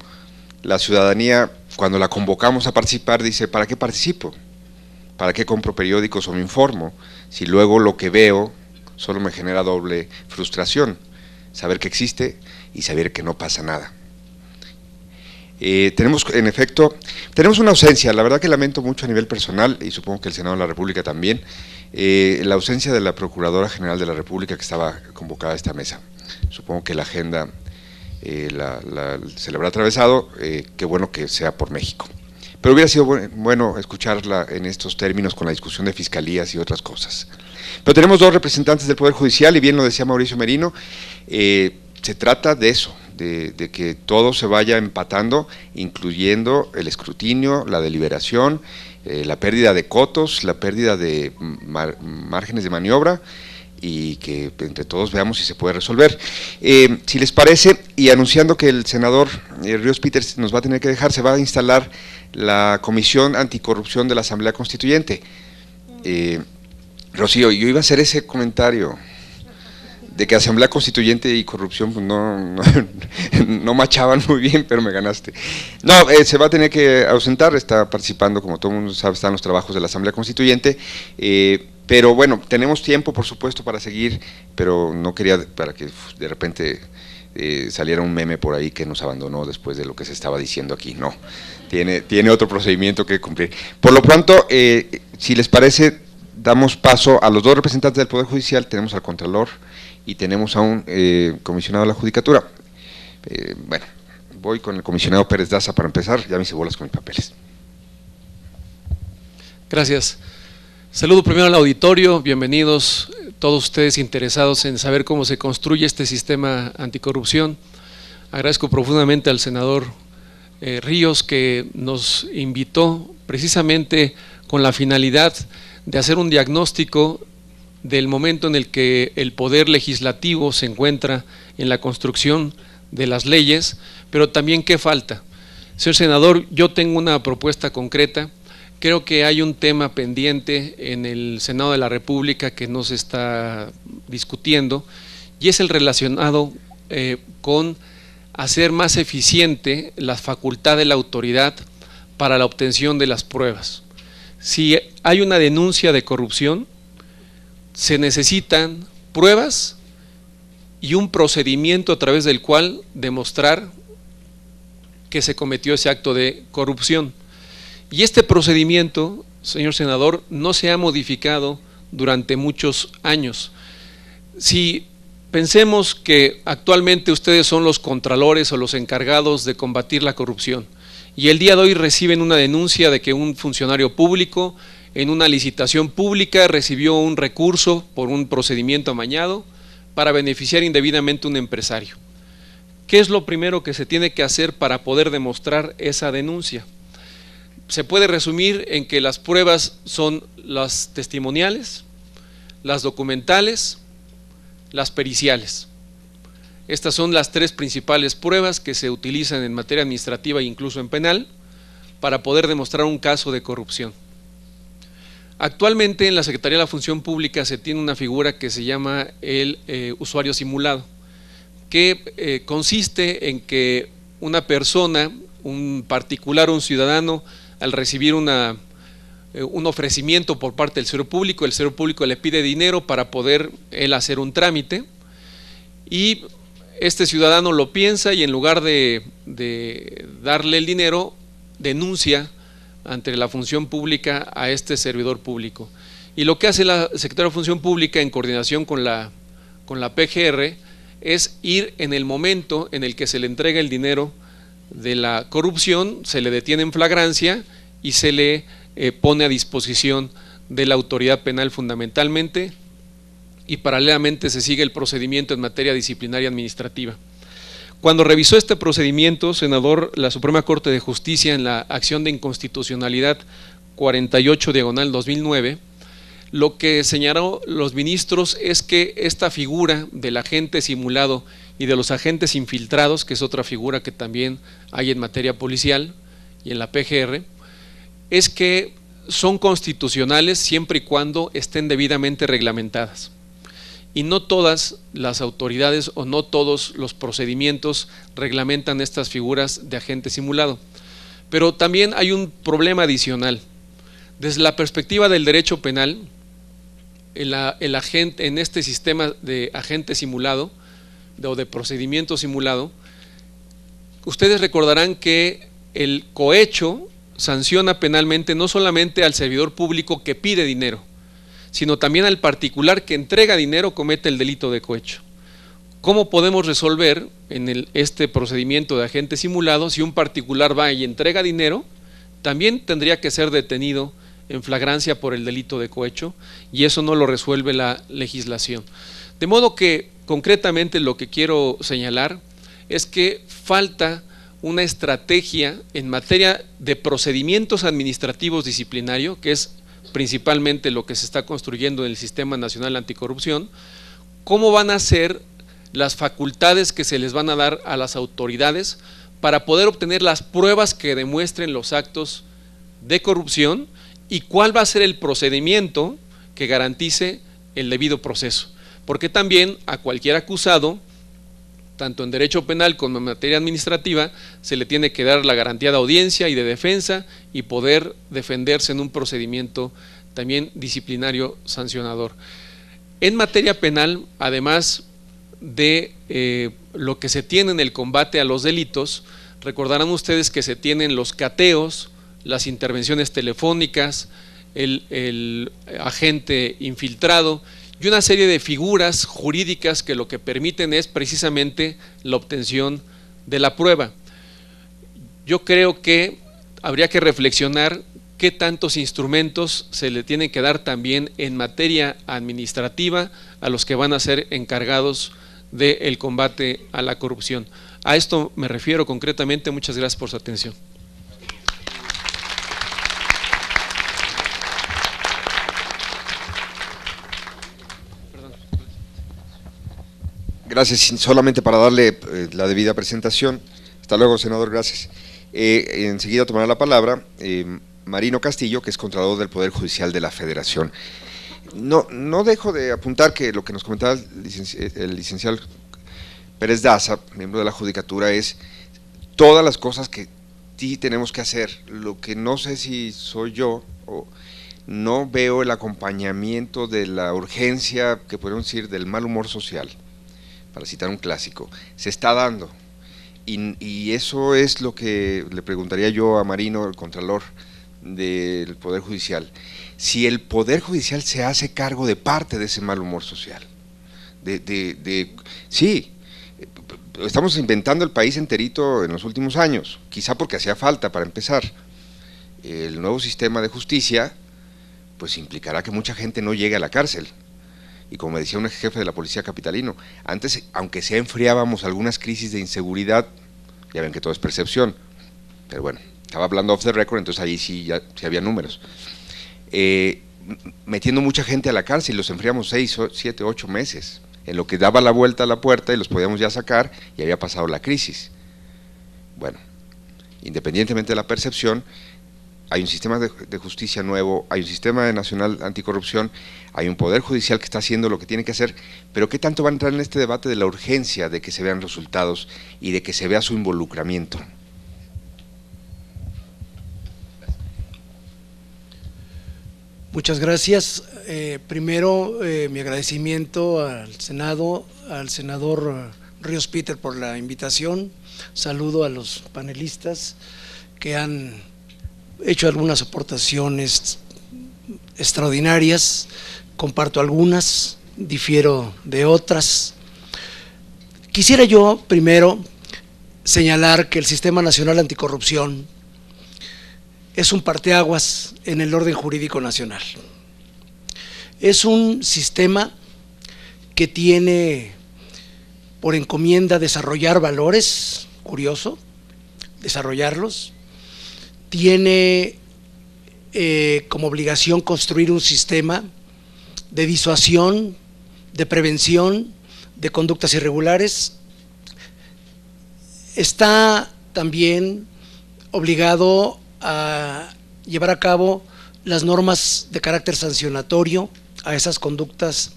la ciudadanía, cuando la convocamos a participar, dice: ¿para qué participo? ¿Para qué compro periódicos o me informo? Si luego lo que veo solo me genera doble frustración, saber que existe y saber que no pasa nada. Tenemos, en efecto, tenemos una ausencia, la verdad que lamento mucho a nivel personal, y supongo que el Senado de la República también, la ausencia de la Procuradora General de la República que estaba convocada a esta mesa. Supongo que la agenda se le habrá atravesado, qué bueno que sea por México. Pero hubiera sido bueno escucharla en estos términos con la discusión de fiscalías y otras cosas. Pero tenemos dos representantes del Poder Judicial, y bien lo decía Mauricio Merino, se trata de eso, de que todo se vaya empatando, incluyendo el escrutinio, la deliberación, la pérdida de cotos, la pérdida de márgenes de maniobra, y que entre todos veamos si se puede resolver. Si les parece, y anunciando que el senador Ríos Peters nos va a tener que dejar, se va a instalar la Comisión Anticorrupción de la Asamblea Constituyente. Rocío, yo iba a hacer ese comentario de que Asamblea Constituyente y corrupción pues no machaban muy bien, pero me ganaste. No, se va a tener que ausentar, está participando, como todo el mundo sabe, está en los trabajos de la Asamblea Constituyente, pero bueno, tenemos tiempo, por supuesto, para seguir, pero no quería para que de repente saliera un meme por ahí que nos abandonó después de lo que se estaba diciendo aquí. No, tiene otro procedimiento que cumplir. Por lo pronto, si les parece, damos paso a los dos representantes del Poder Judicial. Tenemos al Contralor y tenemos a un comisionado de la Judicatura. Bueno, voy con el comisionado Pérez Daza para empezar, ya me hice bolas con mis papeles. Gracias. Saludo primero al auditorio, bienvenidos todos ustedes interesados en saber cómo se construye este sistema anticorrupción. Agradezco profundamente al senador Ríos, que nos invitó precisamente con la finalidad de hacer un diagnóstico del momento en el que el Poder Legislativo se encuentra en la construcción de las leyes, pero también qué falta. Señor senador, yo tengo una propuesta concreta. Creo que hay un tema pendiente en el Senado de la República que no se está discutiendo, y es el relacionado con hacer más eficiente la facultad de la autoridad para la obtención de las pruebas. Si hay una denuncia de corrupción, se necesitan pruebas y un procedimiento a través del cual demostrar que se cometió ese acto de corrupción. Y este procedimiento, señor senador, no se ha modificado durante muchos años. Si pensemos que actualmente ustedes son los contralores o los encargados de combatir la corrupción, y el día de hoy reciben una denuncia de que un funcionario público en una licitación pública recibió un recurso por un procedimiento amañado para beneficiar indebidamente a un empresario. ¿Qué es lo primero que se tiene que hacer para poder demostrar esa denuncia? Se puede resumir en que las pruebas son las testimoniales, las documentales, las periciales. Estas son las tres principales pruebas que se utilizan en materia administrativa e incluso en penal para poder demostrar un caso de corrupción. Actualmente en la Secretaría de la Función Pública se tiene una figura que se llama el usuario simulado, que consiste en que una persona, un particular, un ciudadano, al recibir un ofrecimiento por parte del Servidor Público, el Servidor Público le pide dinero para poder él hacer un trámite, y este ciudadano lo piensa y en lugar de darle el dinero, denuncia ante la Función Pública a este servidor público. Y lo que hace la Secretaría de Función Pública en coordinación con la PGR es ir en el momento en el que se le entrega el dinero de la corrupción, se le detiene en flagrancia y se le pone a disposición de la autoridad penal fundamentalmente, y paralelamente se sigue el procedimiento en materia disciplinaria administrativa. Cuando revisó este procedimiento, senador, la Suprema Corte de Justicia en la acción de inconstitucionalidad 48/2009, lo que señaló los ministros es que esta figura del agente simulado y de los agentes infiltrados, que es otra figura que también hay en materia policial y en la PGR, es que son constitucionales siempre y cuando estén debidamente reglamentadas. Y no todas las autoridades o no todos los procedimientos reglamentan estas figuras de agente simulado. Pero también hay un problema adicional. Desde la perspectiva del derecho penal, el agente en este sistema de agente simulado o de procedimiento simulado, ustedes recordarán que el cohecho sanciona penalmente no solamente al servidor público que pide dinero, sino también al particular que entrega dinero comete el delito de cohecho. ¿Cómo podemos resolver en este procedimiento de agente simulado si un particular va y entrega dinero? También tendría que ser detenido en flagrancia por el delito de cohecho, y eso no lo resuelve la legislación. De modo que concretamente lo que quiero señalar es que falta una estrategia en materia de procedimientos administrativos disciplinarios, que es principalmente lo que se está construyendo en el Sistema Nacional Anticorrupción. ¿Cómo van a ser las facultades que se les van a dar a las autoridades para poder obtener las pruebas que demuestren los actos de corrupción y cuál va a ser el procedimiento que garantice el debido proceso? Porque también a cualquier acusado, tanto en derecho penal como en materia administrativa, se le tiene que dar la garantía de audiencia y de defensa y poder defenderse en un procedimiento también disciplinario sancionador. En materia penal, además de lo que se tiene en el combate a los delitos, recordarán ustedes que se tienen los cateos, las intervenciones telefónicas, el agente infiltrado y una serie de figuras jurídicas que lo que permiten es precisamente la obtención de la prueba. Yo creo que habría que reflexionar qué tantos instrumentos se le tienen que dar también en materia administrativa a los que van a ser encargados del combate a la corrupción. A esto me refiero concretamente. Muchas gracias por su atención. Gracias. Solamente para darle la debida presentación. Hasta luego, senador, gracias. Enseguida tomará la palabra Marino Castillo, que es Contralor del Poder Judicial de la Federación. No dejo de apuntar que lo que nos comentaba el licenciado Pérez Daza, miembro de la Judicatura, es todas las cosas que sí tenemos que hacer. Lo que no sé si soy yo o no veo el acompañamiento de la urgencia, que podemos decir, del mal humor social, para citar un clásico, se está dando. Y eso es lo que le preguntaría yo a Marino, el Contralor del Poder Judicial, si el Poder Judicial se hace cargo de parte de ese mal humor social. Sí, estamos inventando el país enterito en los últimos años, quizá porque hacía falta para empezar. El nuevo sistema de justicia pues implicará que mucha gente no llegue a la cárcel. Y como decía un jefe de la policía capitalino, antes, aunque sea enfriábamos algunas crisis de inseguridad, ya ven que todo es percepción, pero bueno, estaba hablando off the record, entonces ahí sí había números. Metiendo mucha gente a la cárcel, los enfriamos 6, 7, 8 meses, en lo que daba la vuelta a la puerta y los podíamos ya sacar y había pasado la crisis. Bueno, independientemente de la percepción, hay un sistema de justicia nuevo, hay un sistema nacional anticorrupción, hay un poder judicial que está haciendo lo que tiene que hacer, pero ¿qué tanto va a entrar en este debate de la urgencia de que se vean resultados y de que se vea su involucramiento? Muchas gracias. Primero, mi agradecimiento al Senado, al senador Ríos Peter por la invitación. Saludo a los panelistas que han hecho algunas aportaciones extraordinarias, comparto algunas, difiero de otras. Quisiera yo primero señalar que el Sistema Nacional Anticorrupción es un parteaguas en el orden jurídico nacional. Es un sistema que tiene por encomienda desarrollar valores, curioso, desarrollarlos, tiene como obligación construir un sistema de disuasión, de prevención de conductas irregulares. Está también obligado a llevar a cabo las normas de carácter sancionatorio a esas conductas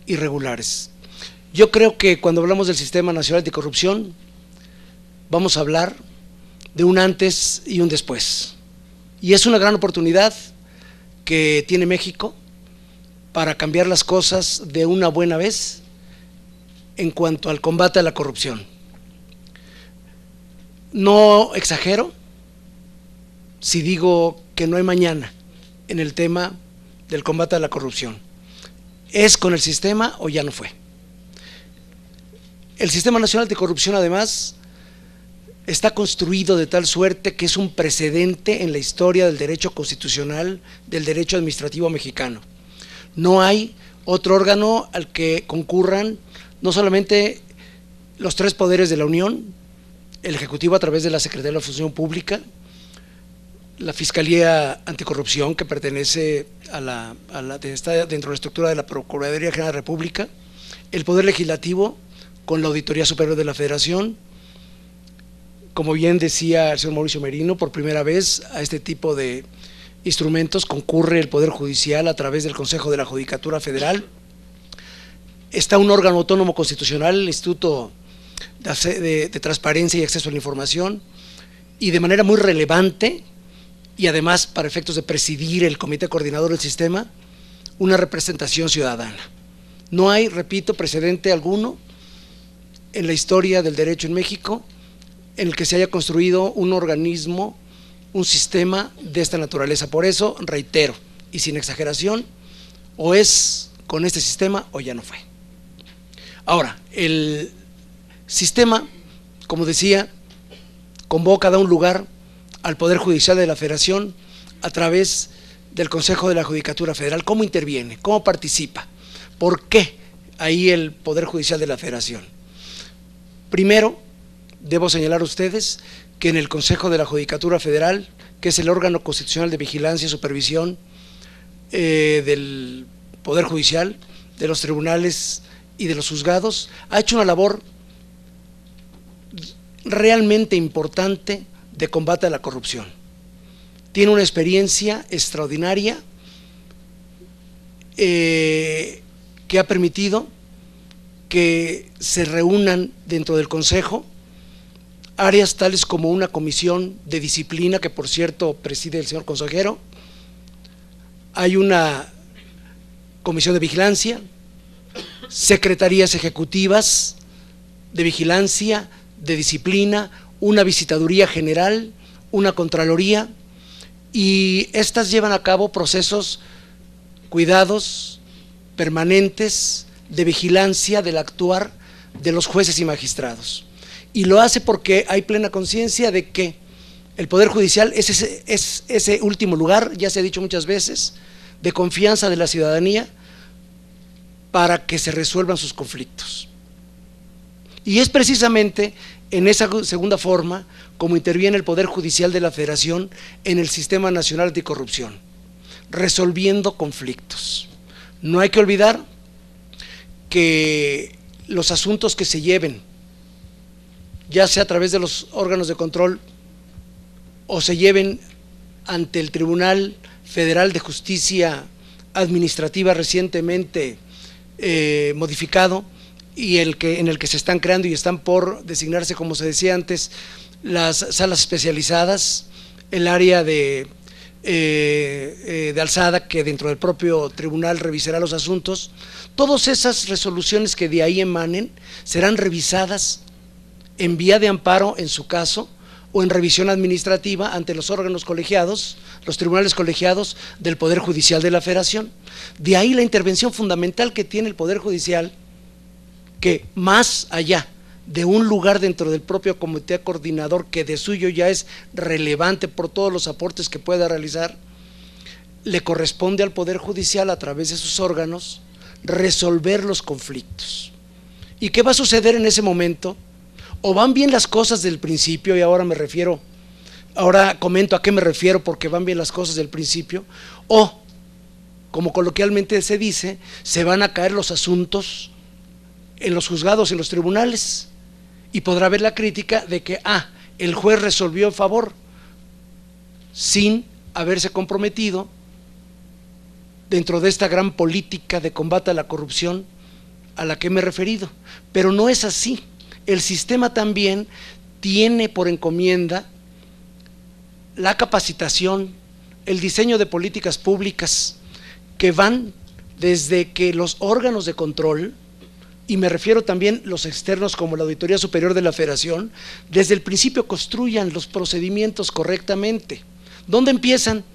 irregulares. Yo creo que cuando hablamos del Sistema Nacional Anticorrupción vamos a hablar de un antes y un después. Y es una gran oportunidad que tiene México para cambiar las cosas de una buena vez en cuanto al combate a la corrupción. No exagero si digo que no hay mañana en el tema del combate a la corrupción. ¿Es con el sistema o ya no fue? El Sistema Nacional Anticorrupción, además, está construido de tal suerte que es un precedente en la historia del derecho constitucional, del derecho administrativo mexicano. No hay otro órgano al que concurran no solamente los tres poderes de la Unión, el Ejecutivo a través de la Secretaría de la Función Pública, la Fiscalía Anticorrupción, que pertenece está dentro de la estructura de la Procuraduría General de la República, el Poder Legislativo con la Auditoría Superior de la Federación. Como bien decía el señor Mauricio Merino, por primera vez a este tipo de instrumentos concurre el Poder Judicial a través del Consejo de la Judicatura Federal. Está un órgano autónomo constitucional, el Instituto de Transparencia y Acceso a la Información, y de manera muy relevante, y además para efectos de presidir el comité coordinador del sistema, una representación ciudadana. No hay, repito, precedente alguno en la historia del derecho en México en el que se haya construido un organismo, un sistema de esta naturaleza. Por eso, reitero, y sin exageración, o es con este sistema o ya no fue. Ahora, el sistema, como decía, convoca, da un lugar al Poder Judicial de la Federación a través del Consejo de la Judicatura Federal. ¿Cómo interviene? ¿Cómo participa? ¿Por qué ahí el Poder Judicial de la Federación? Primero, debo señalar a ustedes que en el Consejo de la Judicatura Federal, que es el órgano constitucional de vigilancia y supervisión del Poder Judicial, de los tribunales y de los juzgados, ha hecho una labor realmente importante de combate a la corrupción. Tiene una experiencia extraordinaria que ha permitido que se reúnan dentro del Consejo áreas tales como una comisión de disciplina, que por cierto preside el señor consejero, hay una comisión de vigilancia, secretarías ejecutivas de vigilancia, de disciplina, una visitaduría general, una contraloría, y estas llevan a cabo procesos cuidados permanentes de vigilancia del actuar de los jueces y magistrados. Y lo hace porque hay plena conciencia de que el Poder Judicial es ese último lugar, ya se ha dicho muchas veces, de confianza de la ciudadanía para que se resuelvan sus conflictos. Y es precisamente en esa segunda forma como interviene el Poder Judicial de la Federación en el Sistema Nacional Anticorrupción, resolviendo conflictos. No hay que olvidar que los asuntos que se lleven, ya sea a través de los órganos de control o se lleven ante el Tribunal Federal de Justicia Administrativa recientemente modificado, y en el que se están creando y están por designarse, como se decía antes, las salas especializadas, el área de alzada que dentro del propio tribunal revisará los asuntos. Todas esas resoluciones que de ahí emanen serán revisadas en vía de amparo en su caso, o en revisión administrativa ante los órganos colegiados, los tribunales colegiados del Poder Judicial de la Federación. De ahí la intervención fundamental que tiene el Poder Judicial, que más allá de un lugar dentro del propio comité coordinador, que de suyo ya es relevante por todos los aportes que pueda realizar, le corresponde al Poder Judicial a través de sus órganos resolver los conflictos. ¿Y qué va a suceder en ese momento? O van bien las cosas del principio, y ahora comento a qué me refiero, porque van bien las cosas del principio, o, como coloquialmente se dice, se van a caer los asuntos en los juzgados, en los tribunales, y podrá haber la crítica de que el juez resolvió a favor, sin haberse comprometido dentro de esta gran política de combate a la corrupción a la que me he referido, pero no es así. El sistema también tiene por encomienda la capacitación, el diseño de políticas públicas que van desde que los órganos de control, y me refiero también los externos como la Auditoría Superior de la Federación, desde el principio construyan los procedimientos correctamente. ¿Dónde empiezan?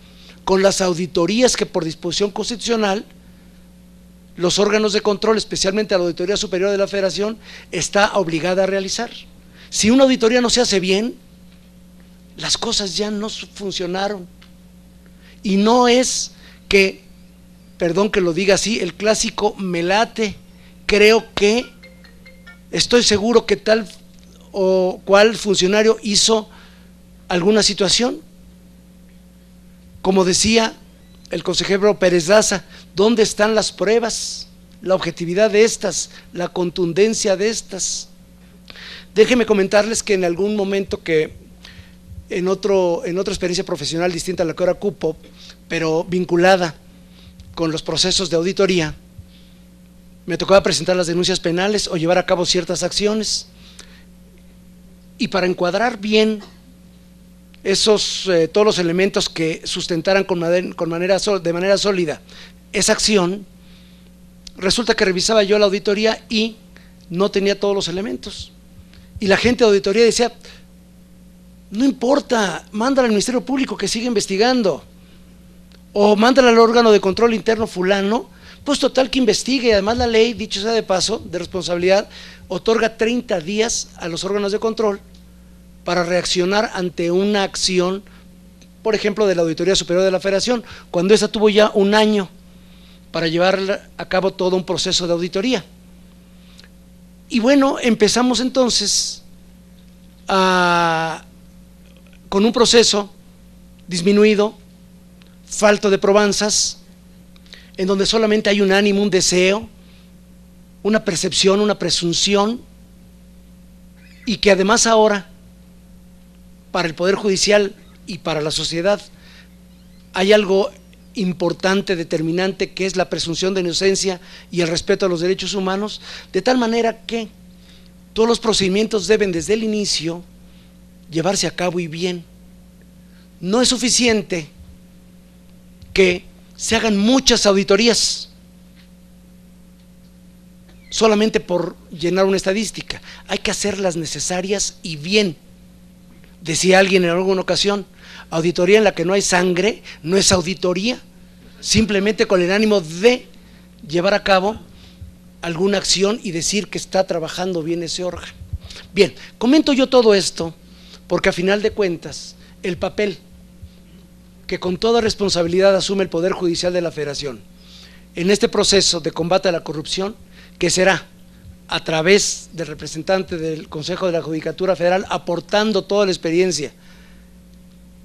Con las auditorías que por disposición constitucional los órganos de control, especialmente la Auditoría Superior de la Federación, está obligada a realizar. Si una auditoría no se hace bien, las cosas ya no funcionaron. Y no es que, perdón que lo diga así, el clásico me late, creo que, estoy seguro que tal o cual funcionario hizo alguna situación. Como decía el consejero Pérez Daza, ¿dónde están las pruebas? La objetividad de estas, la contundencia de estas. Déjenme comentarles que en algún momento que en otra experiencia profesional distinta a la que ahora ocupo, pero vinculada con los procesos de auditoría, me tocaba presentar las denuncias penales o llevar a cabo ciertas acciones, y para encuadrar bien todos los elementos que sustentaran de manera sólida esa acción, resulta que revisaba yo la auditoría y no tenía todos los elementos, y la gente de auditoría decía, no importa, mándala al Ministerio Público que siga investigando, o mándala al órgano de control interno fulano, pues total que investigue. Además la ley, dicho sea de paso, de responsabilidad, otorga 30 días a los órganos de control para reaccionar ante una acción, por ejemplo, de la Auditoría Superior de la Federación, cuando esa tuvo ya un año para llevar a cabo todo un proceso de auditoría. Y bueno, empezamos entonces con un proceso disminuido, falto de probanzas, en donde solamente hay un ánimo, un deseo, una percepción, una presunción, y que además ahora, para el Poder Judicial y para la sociedad, hay algo importante, determinante, que es la presunción de inocencia y el respeto a los derechos humanos, de tal manera que todos los procedimientos deben desde el inicio llevarse a cabo y bien. No es suficiente que se hagan muchas auditorías solamente por llenar una estadística, hay que hacerlas necesarias y bien. Decía alguien en alguna ocasión, auditoría en la que no hay sangre no es auditoría, simplemente con el ánimo de llevar a cabo alguna acción y decir que está trabajando bien ese órgano. Bien, comento yo todo esto porque a final de cuentas el papel que con toda responsabilidad asume el Poder Judicial de la Federación en este proceso de combate a la corrupción, que será a través del representante del Consejo de la Judicatura Federal, aportando toda la experiencia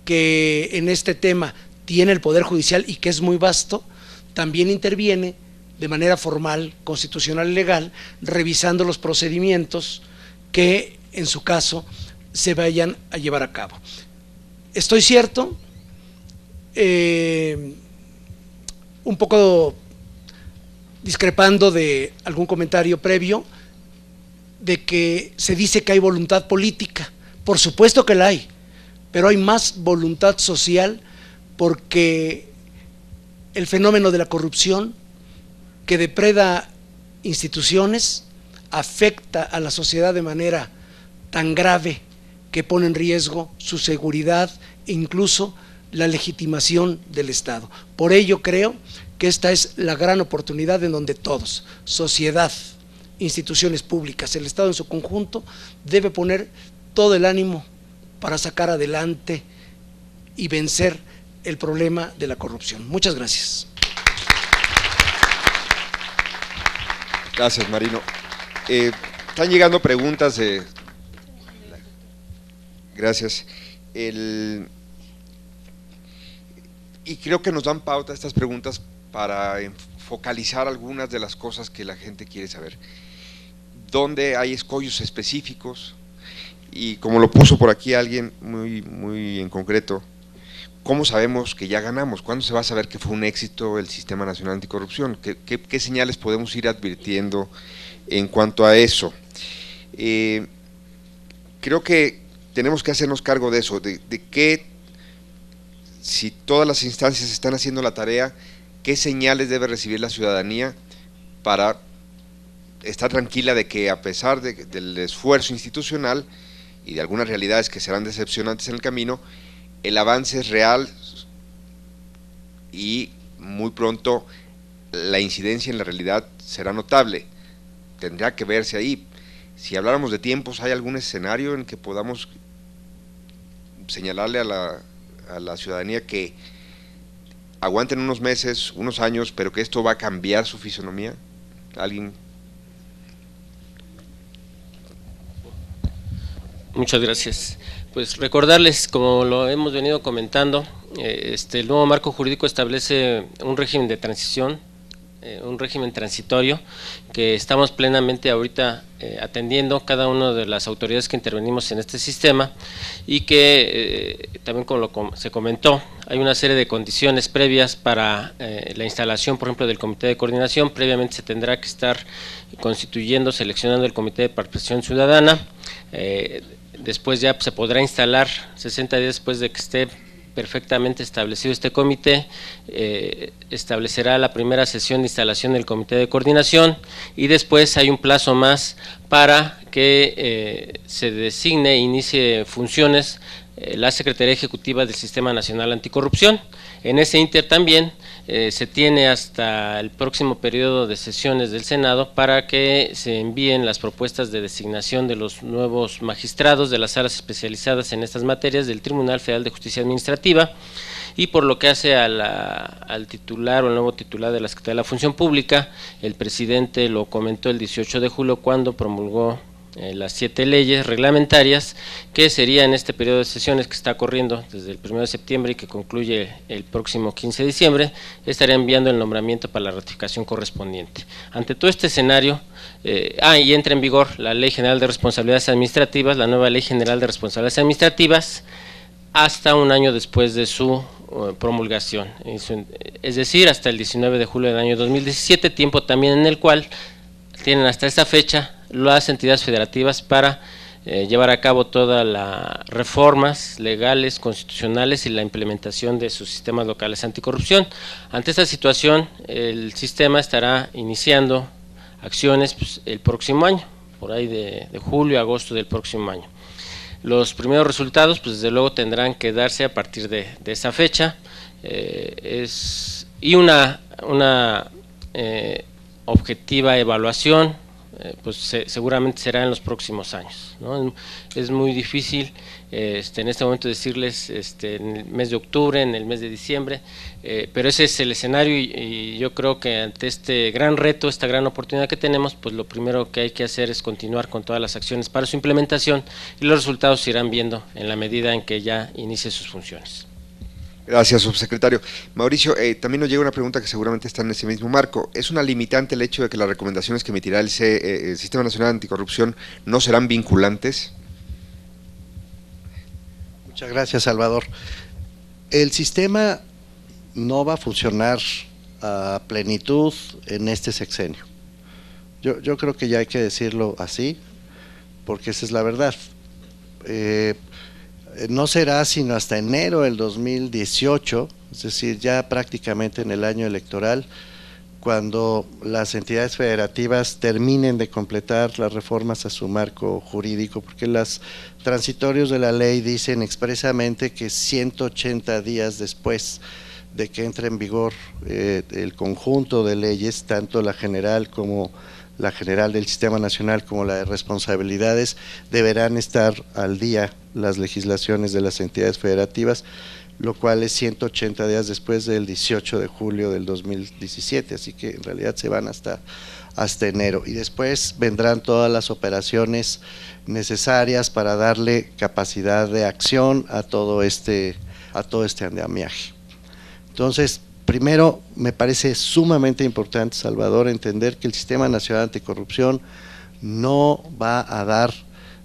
que en este tema tiene el Poder Judicial y que es muy vasto, también interviene de manera formal, constitucional y legal, revisando los procedimientos que en su caso se vayan a llevar a cabo. Estoy cierto, un poco discrepando de algún comentario previo, de que se dice que hay voluntad política. Por supuesto que la hay, pero hay más voluntad social, porque el fenómeno de la corrupción que depreda instituciones afecta a la sociedad de manera tan grave que pone en riesgo su seguridad e incluso la legitimación del Estado. Por ello creo que esta es la gran oportunidad en donde todos, sociedad, instituciones públicas, el Estado en su conjunto, debe poner todo el ánimo para sacar adelante y vencer el problema de la corrupción. Muchas gracias. Gracias, Marino. Están llegando preguntas de... Gracias. Y creo que nos dan pauta estas preguntas para focalizar algunas de las cosas que la gente quiere saber. ¿Dónde hay escollos específicos? Y como lo puso por aquí alguien muy en concreto, ¿cómo sabemos que ya ganamos? ¿Cuándo se va a saber que fue un éxito el Sistema Nacional Anticorrupción? ¿Qué señales podemos ir advirtiendo en cuanto a eso? Creo que tenemos que hacernos cargo de eso, de que si todas las instancias están haciendo la tarea, ¿qué señales debe recibir la ciudadanía para estar tranquila de que, a pesar del esfuerzo institucional y de algunas realidades que serán decepcionantes en el camino, el avance es real y muy pronto la incidencia en la realidad será notable? Tendrá que verse ahí. Si habláramos de tiempos, ¿hay algún escenario en que podamos señalarle a la ciudadanía que aguanten unos meses, unos años, pero que esto va a cambiar su fisonomía? ¿Alguien? Muchas gracias. Pues recordarles, como lo hemos venido comentando, el nuevo marco jurídico establece un régimen de transición, un régimen transitorio que estamos plenamente ahorita atendiendo cada una de las autoridades que intervenimos en este sistema, y que también, como se comentó, hay una serie de condiciones previas para la instalación, por ejemplo, del comité de coordinación. Previamente se tendrá que estar constituyendo, seleccionando el comité de participación ciudadana. Después ya se podrá instalar 60 días después de que esté perfectamente establecido este comité. Establecerá la primera sesión de instalación del comité de coordinación, y después hay un plazo más para que se designe e inicie funciones la Secretaría Ejecutiva del Sistema Nacional Anticorrupción. En ese ínter también se tiene hasta el próximo periodo de sesiones del Senado para que se envíen las propuestas de designación de los nuevos magistrados de las salas especializadas en estas materias del Tribunal Federal de Justicia Administrativa. Y por lo que hace al titular o el nuevo titular de la Secretaría de la Función Pública, el presidente lo comentó el 18 de julio cuando promulgó las 7 leyes reglamentarias, que sería en este periodo de sesiones que está corriendo desde el 1 de septiembre y que concluye el próximo 15 de diciembre, estaría enviando el nombramiento para la ratificación correspondiente. Ante todo este escenario, y entra en vigor la Ley General de Responsabilidades Administrativas, la nueva Ley General de Responsabilidades Administrativas, hasta un año después de su promulgación, es decir, hasta el 19 de julio del año 2017, tiempo también en el cual tienen hasta esta fecha las entidades federativas para llevar a cabo todas las reformas legales, constitucionales y la implementación de sus sistemas locales anticorrupción. Ante esta situación, el sistema estará iniciando acciones el próximo año, por ahí de julio a agosto del próximo año. Los primeros resultados, pues desde luego tendrán que darse a partir de esa fecha, y una objetiva evaluación, pues seguramente será en los próximos años, ¿no? Es muy difícil en este momento decirles en el mes de octubre, en el mes de diciembre, pero ese es el escenario, y yo creo que ante este gran reto, esta gran oportunidad que tenemos, pues lo primero que hay que hacer es continuar con todas las acciones para su implementación, y los resultados se irán viendo en la medida en que ya inicie sus funciones. Gracias, subsecretario. Mauricio, también nos llega una pregunta que seguramente está en ese mismo marco. ¿Es una limitante el hecho de que las recomendaciones que emitirá el Sistema Nacional Anticorrupción no serán vinculantes? Muchas gracias, Salvador. El sistema no va a funcionar a plenitud en este sexenio. Yo creo que ya hay que decirlo así, porque esa es la verdad. No será sino hasta enero del 2018, es decir, ya prácticamente en el año electoral, cuando las entidades federativas terminen de completar las reformas a su marco jurídico, porque los transitorios de la ley dicen expresamente que 180 días después de que entre en vigor el conjunto de leyes, tanto la general como la general del Sistema Nacional como la de responsabilidades, deberán estar al día las legislaciones de las entidades federativas, lo cual es 180 días después del 18 de julio del 2017, así que en realidad se van hasta enero, y después vendrán todas las operaciones necesarias para darle capacidad de acción a todo este andamiaje. Entonces, primero, me parece sumamente importante, Salvador, entender que el Sistema Nacional Anticorrupción no va a dar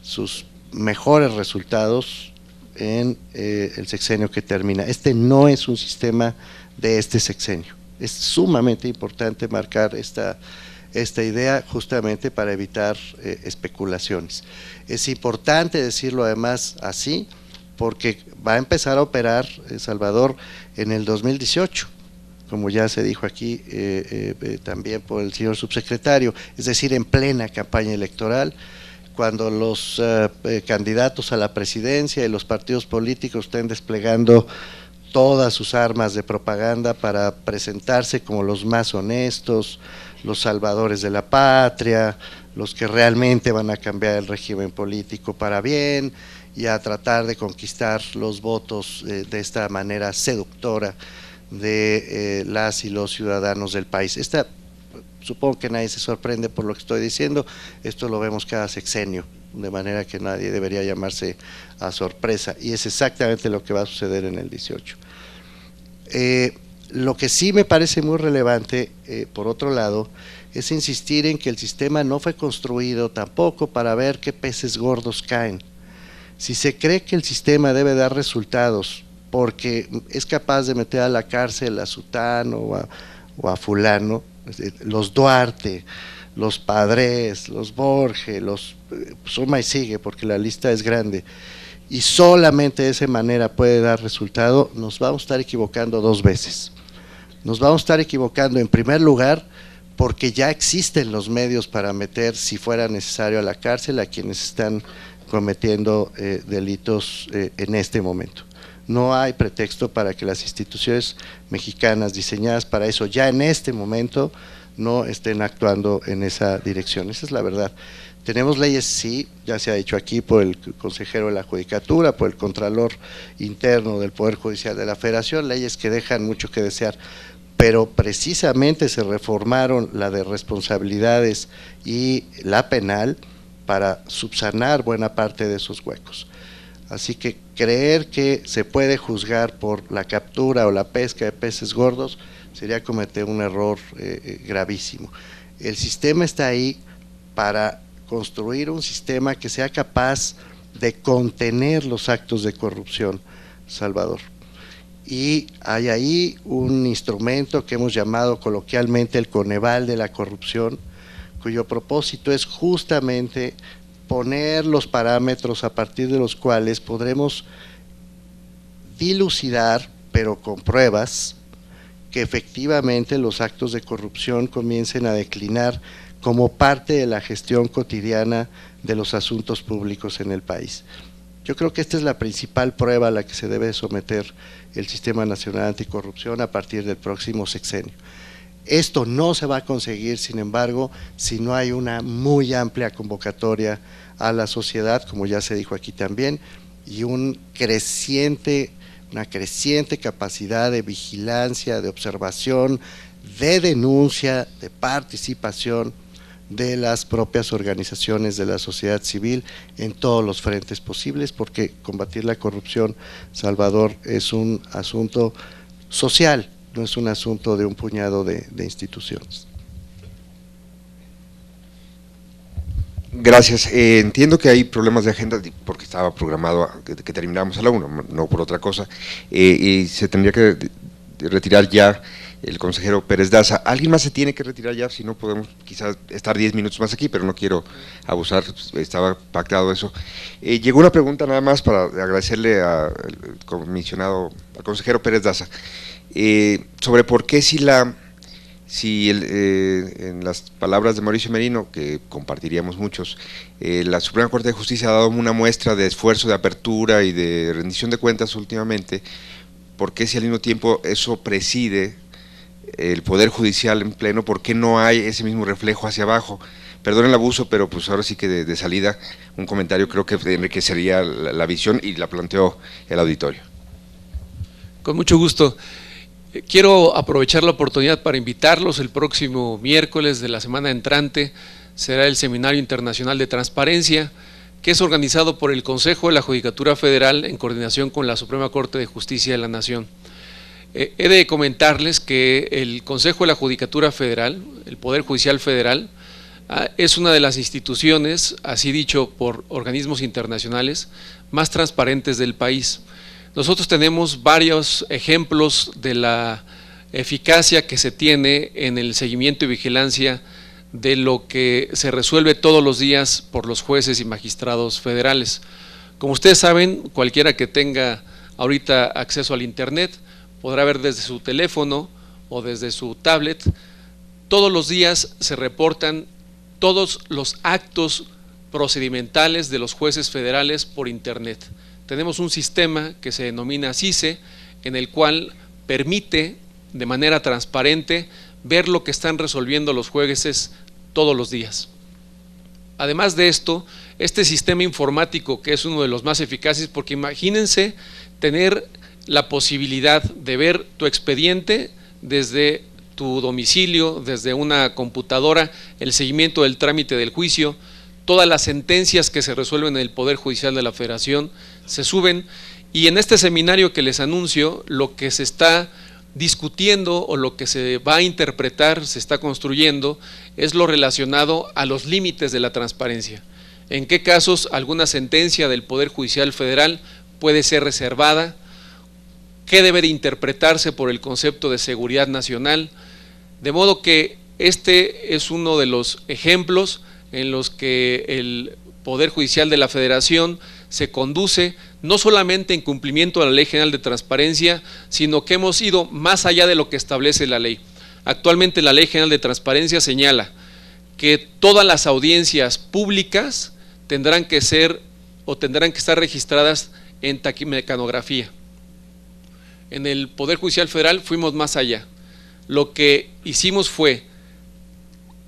sus mejores resultados en el sexenio que termina. Este no es un sistema de este sexenio. Es sumamente importante marcar esta idea justamente para evitar especulaciones. Es importante decirlo además así, porque va a empezar a operar Salvador en el 2018, como ya se dijo aquí también por el señor subsecretario, es decir, en plena campaña electoral, cuando los candidatos a la presidencia y los partidos políticos estén desplegando todas sus armas de propaganda para presentarse como los más honestos, los salvadores de la patria, los que realmente van a cambiar el régimen político para bien y a tratar de conquistar los votos de esta manera seductora de las y los ciudadanos del país. Supongo que nadie se sorprende por lo que estoy diciendo, esto lo vemos cada sexenio, de manera que nadie debería llamarse a sorpresa, y es exactamente lo que va a suceder en el 18. Lo que sí me parece muy relevante, por otro lado, es insistir en que el sistema no fue construido tampoco para ver qué peces gordos caen. Si se cree que el sistema debe dar resultados porque es capaz de meter a la cárcel a sutano o a fulano, los Duarte, los Padres, los Borges, suma y sigue porque la lista es grande, y solamente de esa manera puede dar resultado, nos vamos a estar equivocando dos veces. Nos vamos a estar equivocando en primer lugar porque ya existen los medios para meter, si fuera necesario, a la cárcel a quienes están cometiendo delitos en este momento. No hay pretexto para que las instituciones mexicanas diseñadas para eso ya en este momento no estén actuando en esa dirección. Esa es la verdad. Tenemos leyes, sí, ya se ha dicho aquí por el consejero de la Judicatura, por el Contralor Interno del Poder Judicial de la Federación, leyes que dejan mucho que desear, pero precisamente se reformaron la de responsabilidades y la penal para subsanar buena parte de esos huecos. Así que creer que se puede juzgar por la captura o la pesca de peces gordos sería cometer un error gravísimo. El sistema está ahí para construir un sistema que sea capaz de contener los actos de corrupción, Salvador. Y hay ahí un instrumento que hemos llamado coloquialmente el Coneval de la corrupción, cuyo propósito es justamente poner los parámetros a partir de los cuales podremos dilucidar, pero con pruebas, que efectivamente los actos de corrupción comiencen a declinar como parte de la gestión cotidiana de los asuntos públicos en el país. Yo creo que esta es la principal prueba a la que se debe someter el Sistema Nacional Anticorrupción a partir del próximo sexenio. Esto no se va a conseguir, sin embargo, si no hay una muy amplia convocatoria a la sociedad, como ya se dijo aquí también, y una creciente capacidad de vigilancia, de observación, de denuncia, de participación de las propias organizaciones de la sociedad civil en todos los frentes posibles, porque combatir la corrupción, Salvador, es un asunto social, no es un asunto de un puñado de instituciones. Gracias. Entiendo que hay problemas de agenda porque estaba programado que termináramos a la 1, no por otra cosa, y se tendría que retirar ya el consejero Pérez Daza. Alguien más se tiene que retirar ya, si no podemos quizás estar 10 minutos más aquí, pero no quiero abusar, estaba pactado eso. Llegó una pregunta nada más para agradecerle al comisionado, al consejero Pérez Daza, sobre por qué en las palabras de Mauricio Merino, que compartiríamos muchos, la Suprema Corte de Justicia ha dado una muestra de esfuerzo, de apertura y de rendición de cuentas últimamente, ¿por qué si al mismo tiempo eso preside el Poder Judicial en pleno, por qué no hay ese mismo reflejo hacia abajo? Perdón el abuso, pero pues ahora sí que de salida un comentario creo que enriquecería la visión y la planteó el auditorio. Con mucho gusto. Quiero aprovechar la oportunidad para invitarlos. El próximo miércoles de la semana entrante será el Seminario Internacional de Transparencia, que es organizado por el Consejo de la Judicatura Federal en coordinación con la Suprema Corte de Justicia de la Nación. He de comentarles que el Consejo de la Judicatura Federal, el Poder Judicial Federal, es una de las instituciones, así dicho por organismos internacionales, más transparentes del país. Nosotros tenemos varios ejemplos de la eficacia que se tiene en el seguimiento y vigilancia de lo que se resuelve todos los días por los jueces y magistrados federales. Como ustedes saben, cualquiera que tenga ahorita acceso al internet podrá ver desde su teléfono o desde su tablet, todos los días se reportan todos los actos procedimentales de los jueces federales por internet. Tenemos un sistema que se denomina CICE, en el cual permite de manera transparente ver lo que están resolviendo los jueces todos los días. Además de esto, este sistema informático, que es uno de los más eficaces, porque imagínense tener la posibilidad de ver tu expediente desde tu domicilio, desde una computadora, el seguimiento del trámite del juicio, todas las sentencias que se resuelven en el Poder Judicial de la Federación se suben, y en este seminario que les anuncio, lo que se está discutiendo o lo que se va a interpretar, se está construyendo, es lo relacionado a los límites de la transparencia. En qué casos alguna sentencia del Poder Judicial Federal puede ser reservada, qué debe de interpretarse por el concepto de seguridad nacional, de modo que este es uno de los ejemplos en los que el Poder Judicial de la Federación se conduce no solamente en cumplimiento de la Ley General de Transparencia, sino que hemos ido más allá de lo que establece la ley. Actualmente la Ley General de Transparencia señala que todas las audiencias públicas tendrán que ser o tendrán que estar registradas en taquimecanografía. En el Poder Judicial Federal fuimos más allá. Lo que hicimos fue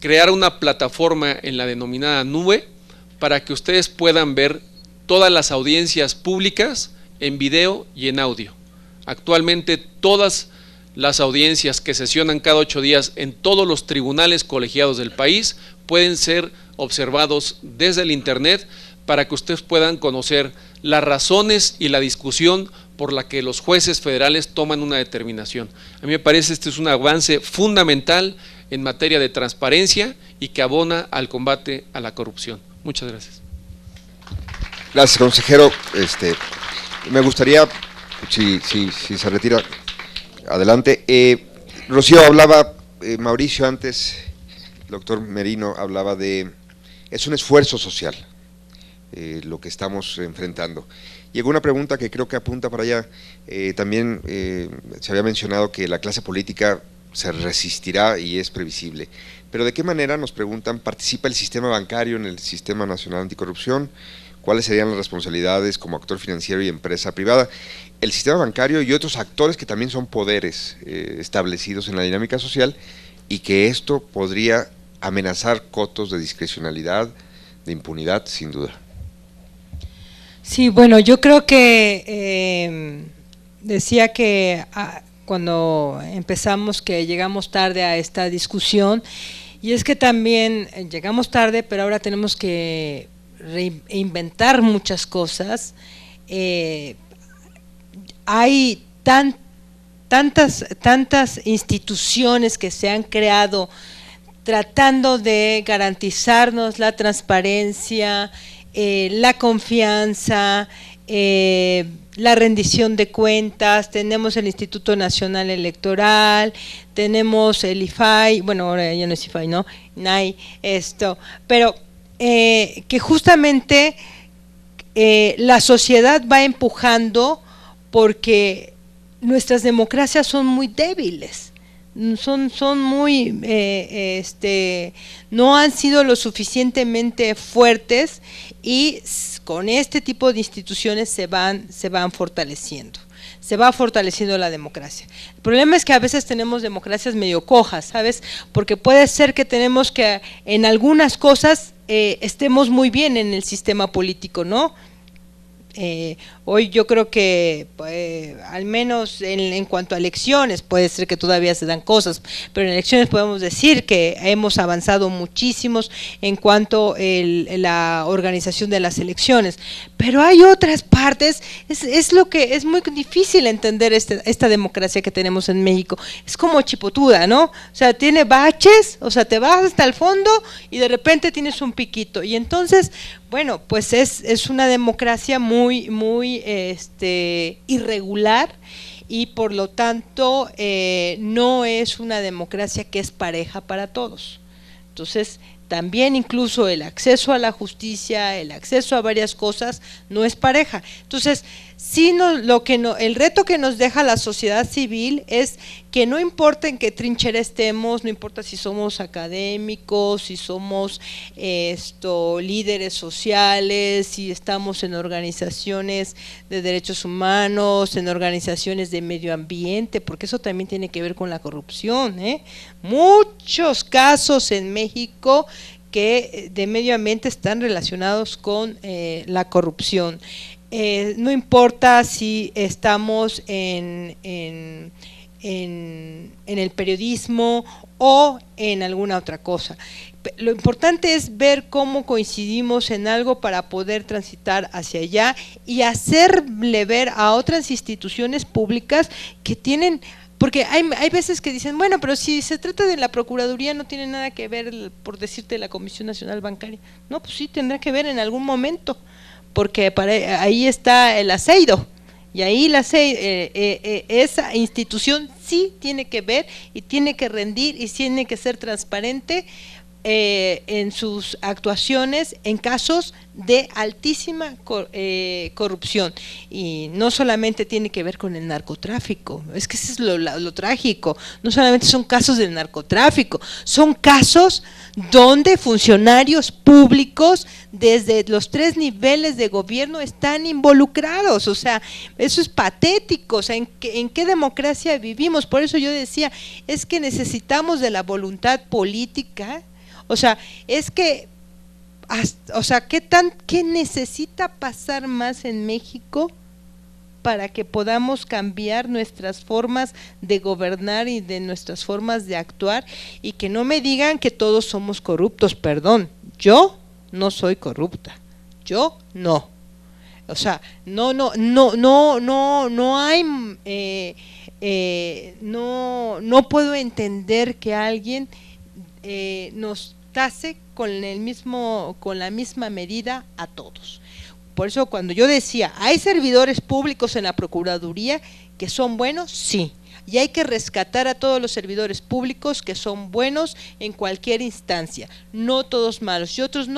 crear una plataforma en la denominada nube para que ustedes puedan ver todas las audiencias públicas en video y en audio. Actualmente todas las audiencias que sesionan cada 8 días en todos los tribunales colegiados del país pueden ser observados desde el internet para que ustedes puedan conocer las razones y la discusión por la que los jueces federales toman una determinación. A mí me parece este es un avance fundamental en materia de transparencia y que abona al combate a la corrupción. Muchas gracias. Gracias, consejero. Me gustaría, si se retira, adelante. Rocío hablaba, Mauricio antes, el doctor Merino hablaba de, es un esfuerzo social lo que estamos enfrentando. Llegó una pregunta que creo que apunta para allá. También se había mencionado que la clase política se resistirá y es previsible. Pero ¿de qué manera, nos preguntan, participa el sistema bancario en el Sistema Nacional Anticorrupción? ¿Cuáles serían las responsabilidades como actor financiero y empresa privada? El sistema bancario y otros actores que también son poderes establecidos en la dinámica social, y que esto podría amenazar cotos de discrecionalidad, de impunidad, sin duda. Sí, bueno, yo creo que decía que cuando empezamos que llegamos tarde a esta discusión, y es que también llegamos tarde, pero ahora tenemos que reinventar muchas cosas. Hay tantas instituciones que se han creado tratando de garantizarnos la transparencia, la confianza, la rendición de cuentas. Tenemos el Instituto Nacional Electoral, tenemos el IFAI, bueno, ahora ya no es IFAI, ¿no? INAI, pero que justamente la sociedad va empujando porque nuestras democracias son muy débiles, son muy, no han sido lo suficientemente fuertes, y con este tipo de instituciones se van fortaleciendo. Se va fortaleciendo la democracia. El problema es que a veces tenemos democracias medio cojas, ¿sabes? Porque puede ser que tenemos que en algunas cosas estemos muy bien en el sistema político, ¿no? Hoy yo creo que al menos en cuanto a elecciones, puede ser que todavía se dan cosas, pero en elecciones podemos decir que hemos avanzado muchísimos en cuanto a la organización de las elecciones, pero hay otras partes, es lo que es muy difícil entender esta democracia que tenemos en México, es como chipotuda, ¿no? O sea, tiene baches, o sea, te vas hasta el fondo y de repente tienes un piquito, y entonces, bueno, pues es una democracia muy irregular, y por lo tanto no es una democracia que es pareja para todos. Entonces, también incluso el acceso a la justicia, el acceso a varias cosas no es pareja. Entonces, sí, el reto que nos deja la sociedad civil es que no importa en qué trinchera estemos, no importa si somos académicos, si somos líderes sociales, si estamos en organizaciones de derechos humanos, en organizaciones de medio ambiente, porque eso también tiene que ver con la corrupción, muchos casos en México que de medio ambiente están relacionados con la corrupción. No importa si estamos en el periodismo o en alguna otra cosa. Lo importante es ver cómo coincidimos en algo para poder transitar hacia allá y hacerle ver a otras instituciones públicas que tienen, porque hay veces que dicen, bueno, pero si se trata de la Procuraduría no tiene nada que ver, por decirte, la Comisión Nacional Bancaria. No, pues sí, tendrá que ver en algún momento, porque ahí está el aceido, y ahí esa institución sí tiene que ver y tiene que rendir y tiene que ser transparente en sus actuaciones en casos de altísima corrupción, y no solamente tiene que ver con el narcotráfico, es que eso es lo trágico, no solamente son casos del narcotráfico, son casos donde funcionarios públicos desde los 3 niveles de gobierno están involucrados. O sea, eso es patético. O sea, ¿en qué democracia vivimos? Por eso yo decía, es que necesitamos de la voluntad política. O sea, es que, ¿qué necesita pasar más en México para que podamos cambiar nuestras formas de gobernar y de nuestras formas de actuar? Y que no me digan que todos somos corruptos, perdón, yo no soy corrupta, yo no. O sea, no puedo entender que alguien nos tase con la misma medida a todos. Por eso cuando yo decía, ¿hay servidores públicos en la Procuraduría que son buenos? Sí, y hay que rescatar a todos los servidores públicos que son buenos en cualquier instancia, no todos malos, y otros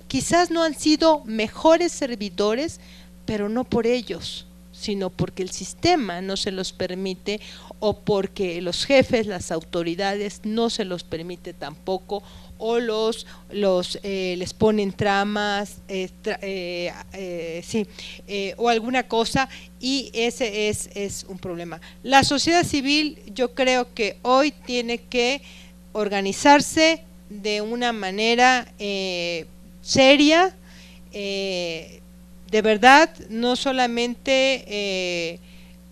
quizás no han sido mejores servidores, pero no por ellos, sino porque el sistema no se los permite, o porque los jefes, las autoridades no se los permite tampoco, o les ponen tramas, o alguna cosa, y ese es un problema. La sociedad civil, yo creo que hoy tiene que organizarse de una manera seria, de verdad, no solamente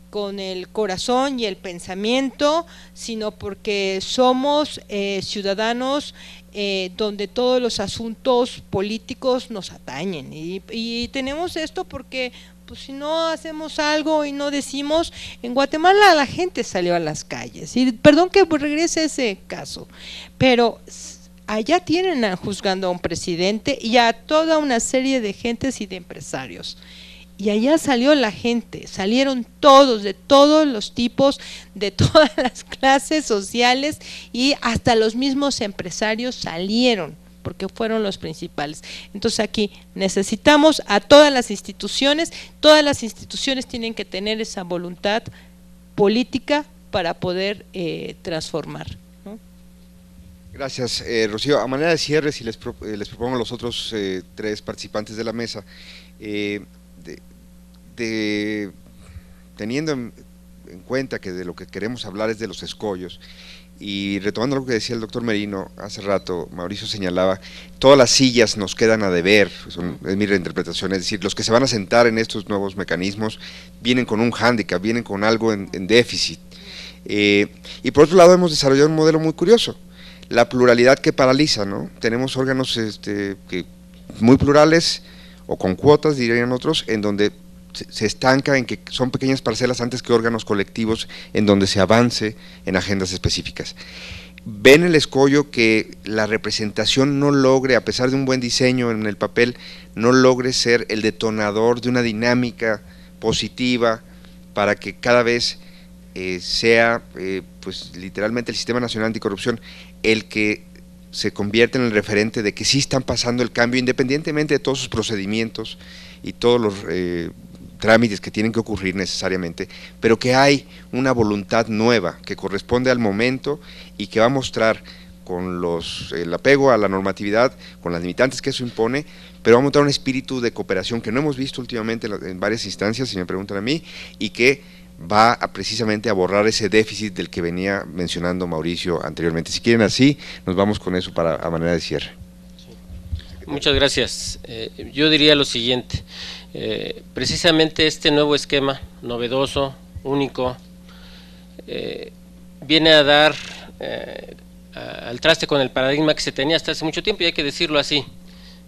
con el corazón y el pensamiento, sino porque somos ciudadanos donde todos los asuntos políticos nos atañen, y tenemos esto porque pues si no hacemos algo y no decimos, en Guatemala la gente salió a las calles, y perdón que regrese ese caso, pero allá tienen juzgando a un presidente y a toda una serie de gentes y de empresarios. Y allá salió la gente, salieron todos, de todos los tipos, de todas las clases sociales, y hasta los mismos empresarios salieron, porque fueron los principales. Entonces aquí necesitamos a todas las instituciones tienen que tener esa voluntad política para poder transformar, ¿no? Gracias, Rocío. A manera de cierre, si les propongo a los otros 3 participantes de la mesa, teniendo en cuenta que de lo que queremos hablar es de los escollos, Y retomando lo que decía el doctor Merino hace rato, Mauricio señalaba, todas las sillas nos quedan a deber, es mi reinterpretación, es decir, los que se van a sentar en estos nuevos mecanismos vienen con un hándicap, vienen con algo en déficit. Y por otro lado hemos desarrollado un modelo muy curioso, la pluralidad que paraliza, ¿no? Tenemos órganos que muy plurales, o con cuotas dirían otros, en donde se estanca en que son pequeñas parcelas antes que órganos colectivos en donde se avance en agendas específicas. Ven el escollo que la representación no logre, a pesar de un buen diseño en el papel, no logre ser el detonador de una dinámica positiva para que cada vez sea pues literalmente el Sistema Nacional Anticorrupción el que se convierte en el referente de que sí están pasando el cambio independientemente de todos sus procedimientos y todos los trámites que tienen que ocurrir necesariamente, pero que hay una voluntad nueva que corresponde al momento y que va a mostrar con el apego a la normatividad, con las limitantes que eso impone, pero va a mostrar un espíritu de cooperación que no hemos visto últimamente en varias instancias, si me preguntan a mí, y que va precisamente a borrar ese déficit del que venía mencionando Mauricio anteriormente. Si quieren así, nos vamos con eso a manera de cierre. Muchas gracias. Yo diría lo siguiente, precisamente este nuevo esquema, novedoso, único, viene a dar al traste con el paradigma que se tenía hasta hace mucho tiempo, y hay que decirlo así,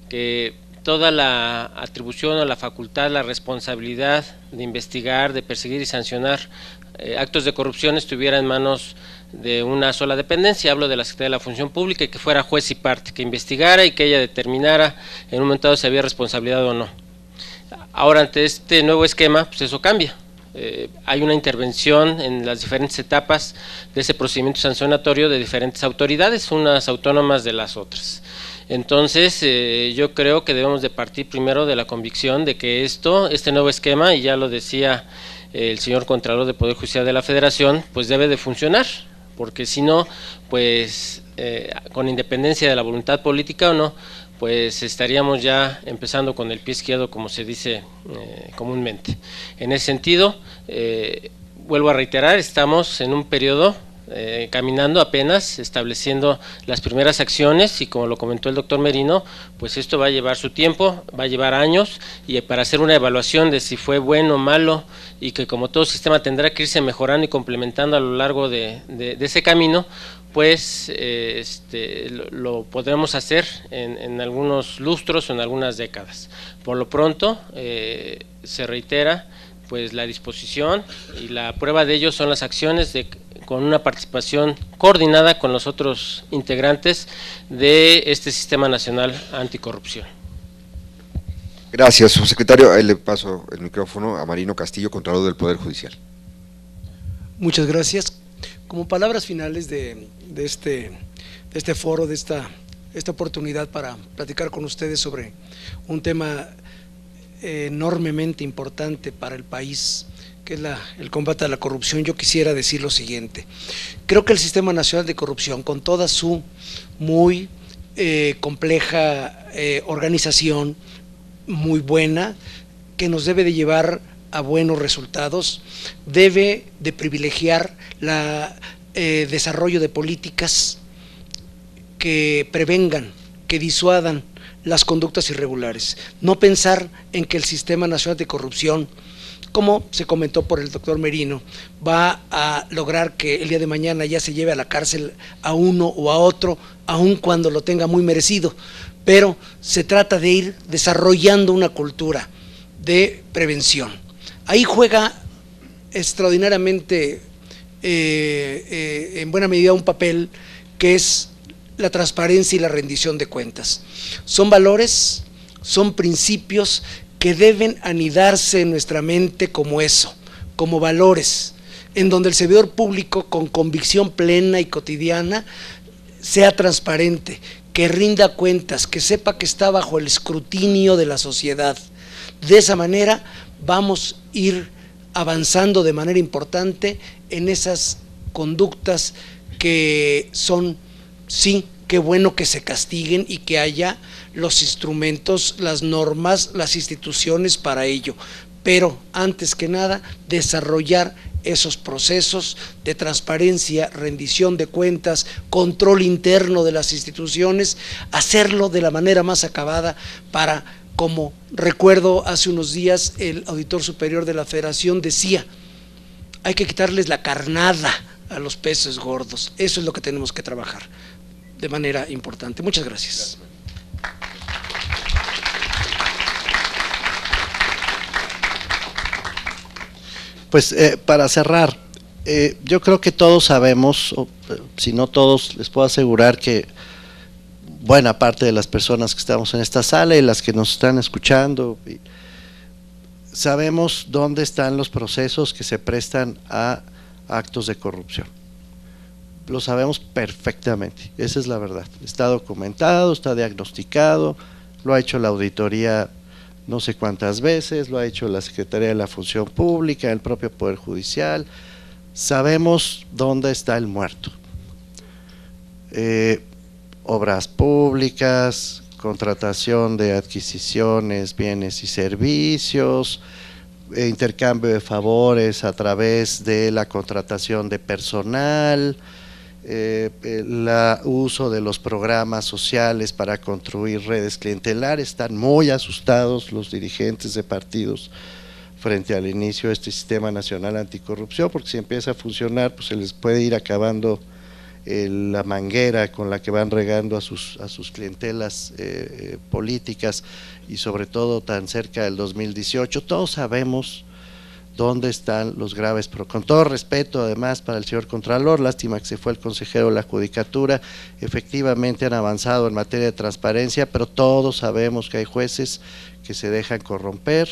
que toda la atribución o la facultad, la responsabilidad de investigar, de perseguir y sancionar actos de corrupción estuviera en manos de una sola dependencia, hablo de la Secretaría de la Función Pública, y que fuera juez y parte, que investigara y que ella determinara en un momento dado si había responsabilidad o no. Ahora, ante este nuevo esquema, pues eso cambia. Hay una intervención en las diferentes etapas de ese procedimiento sancionatorio de diferentes autoridades, unas autónomas de las otras. Entonces, yo creo que debemos de partir primero de la convicción de que este nuevo esquema, y ya lo decía el señor Contralor del Poder Judicial de la Federación, pues debe de funcionar, porque si no, pues con independencia de la voluntad política o no, pues estaríamos ya empezando con el pie izquierdo, como se dice comúnmente. En ese sentido, vuelvo a reiterar, estamos en un periodo caminando apenas, estableciendo las primeras acciones, y como lo comentó el doctor Merino, pues esto va a llevar su tiempo, va a llevar años, y para hacer una evaluación de si fue bueno o malo, y que como todo sistema tendrá que irse mejorando y complementando a lo largo de ese camino, pues lo podremos hacer en algunos lustros o en algunas décadas. Por lo pronto, se reitera pues la disposición, y la prueba de ello son las acciones con una participación coordinada con los otros integrantes de este Sistema Nacional Anticorrupción. Gracias, subsecretario. Ahí le paso el micrófono a Marino Castillo, Contralor del Poder Judicial. Muchas gracias. Como palabras finales de este foro, de esta oportunidad para platicar con ustedes sobre un tema enormemente importante para el país, que es el combate a la corrupción, yo quisiera decir lo siguiente. Creo que el Sistema Nacional de Corrupción, con toda su muy compleja organización, muy buena, que nos debe de llevar a buenos resultados, debe de privilegiar el desarrollo de políticas que prevengan, que disuadan las conductas irregulares. No pensar en que el Sistema Nacional de Corrupción, como se comentó por el doctor Merino, va a lograr que el día de mañana ya se lleve a la cárcel a uno o a otro, aun cuando lo tenga muy merecido, pero se trata de ir desarrollando una cultura de prevención. Ahí juega extraordinariamente, en buena medida, un papel que es la transparencia y la rendición de cuentas. Son valores, son principios que deben anidarse en nuestra mente como eso, como valores, en donde el servidor público, con convicción plena y cotidiana, sea transparente, que rinda cuentas, que sepa que está bajo el escrutinio de la sociedad. De esa manera vamos a ir avanzando de manera importante en esas conductas que son, sí, qué bueno que se castiguen y que haya los instrumentos, las normas, las instituciones para ello, pero antes que nada desarrollar esos procesos de transparencia, rendición de cuentas, control interno de las instituciones, hacerlo de la manera más acabada para, como recuerdo hace unos días, el auditor superior de la Federación decía, hay que quitarles la carnada a los peces gordos. Eso es lo que tenemos que trabajar de manera importante. Muchas gracias. Pues para cerrar, yo creo que todos sabemos, o, si no todos, les puedo asegurar que buena parte de las personas que estamos en esta sala y las que nos están escuchando, sabemos dónde están los procesos que se prestan a actos de corrupción. Lo sabemos perfectamente, esa es la verdad. Está documentado, está diagnosticado, lo ha hecho la auditoría no sé cuántas veces, lo ha hecho la Secretaría de la Función Pública, el propio Poder Judicial. Sabemos dónde está el muerto. Obras públicas, contratación de adquisiciones, bienes y servicios, intercambio de favores a través de la contratación de personal, el uso de los programas sociales para construir redes clientelares. Están muy asustados los dirigentes de partidos frente al inicio de este sistema nacional anticorrupción, porque si empieza a funcionar, pues se les puede ir acabando la manguera con la que van regando a sus clientelas políticas, y sobre todo tan cerca del 2018. Todos sabemos dónde están los graves, con todo respeto además para el señor Contralor, lástima que se fue el consejero de la Judicatura. Efectivamente han avanzado en materia de transparencia, pero todos sabemos que hay jueces que se dejan corromper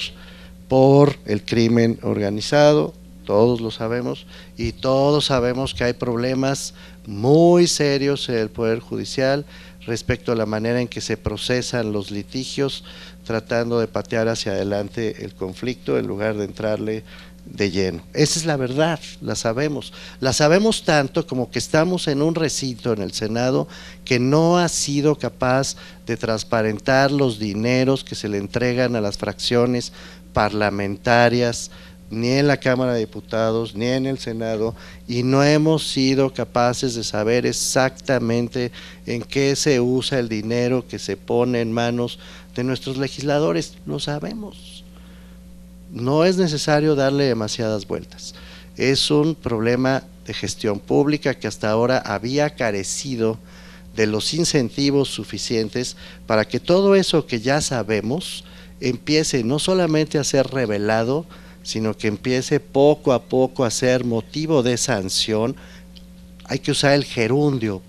por el crimen organizado, todos lo sabemos, y todos sabemos que hay problemas muy serios en el Poder Judicial respecto a la manera en que se procesan los litigios, tratando de patear hacia adelante el conflicto en lugar de entrarle de lleno. Esa es la verdad, la sabemos tanto como que estamos en un recinto en el Senado que no ha sido capaz de transparentar los dineros que se le entregan a las fracciones parlamentarias, ni en la Cámara de Diputados, ni en el Senado, y no hemos sido capaces de saber exactamente en qué se usa el dinero que se pone en manos de nuestros legisladores. Lo sabemos, no es necesario darle demasiadas vueltas. Es un problema de gestión pública que hasta ahora había carecido de los incentivos suficientes para que todo eso que ya sabemos empiece no solamente a ser revelado, sino que empiece poco a poco a ser motivo de sanción. Hay que usar el gerundio,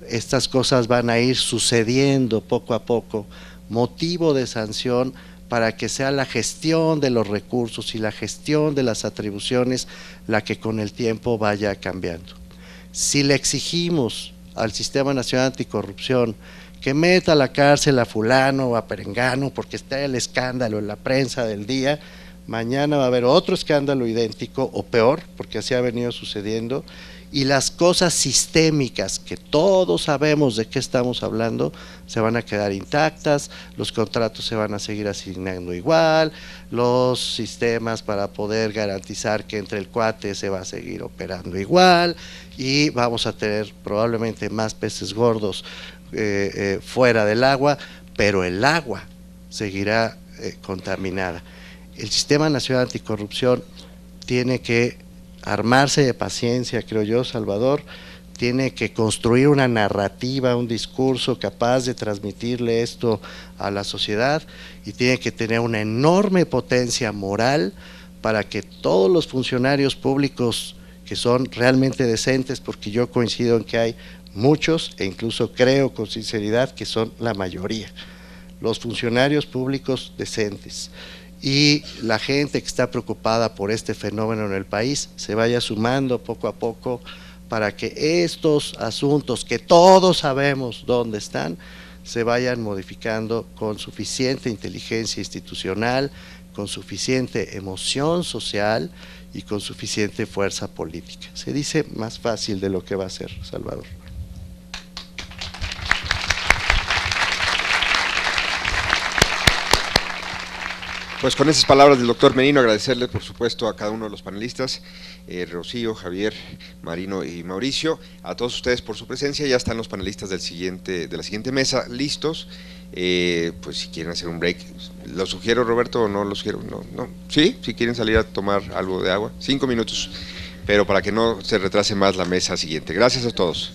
estas cosas van a ir sucediendo poco a poco, motivo de sanción, para que sea la gestión de los recursos y la gestión de las atribuciones la que con el tiempo vaya cambiando. Si le exigimos al Sistema Nacional Anticorrupción que meta a la cárcel a fulano o a perengano porque está el escándalo en la prensa del día, mañana va a haber otro escándalo idéntico o peor, porque así ha venido sucediendo, y las cosas sistémicas que todos sabemos de qué estamos hablando se van a quedar intactas, los contratos se van a seguir asignando igual, los sistemas para poder garantizar que entre el cuate se va a seguir operando igual, y vamos a tener probablemente más peces gordos fuera del agua, pero el agua seguirá contaminada. El Sistema Nacional Anticorrupción tiene que armarse de paciencia, creo yo, Salvador, tiene que construir una narrativa, un discurso capaz de transmitirle esto a la sociedad, y tiene que tener una enorme potencia moral para que todos los funcionarios públicos que son realmente decentes, porque yo coincido en que hay muchos, e incluso creo con sinceridad que son la mayoría, los funcionarios públicos decentes, y la gente que está preocupada por este fenómeno en el país se vaya sumando poco a poco para que estos asuntos que todos sabemos dónde están se vayan modificando con suficiente inteligencia institucional, con suficiente emoción social y con suficiente fuerza política. Se dice más fácil de lo que va a ser, Salvador. Pues con esas palabras del doctor Merino, agradecerle por supuesto a cada uno de los panelistas, Rocío, Javier, Marino y Mauricio, a todos ustedes por su presencia. Ya están los panelistas de la siguiente mesa listos. Pues si quieren hacer un break, ¿lo sugiero, Roberto, o no lo sugiero? No. ¿Sí? Si quieren salir a tomar algo de agua, 5 minutos, pero para que no se retrase más la mesa siguiente. Gracias a todos.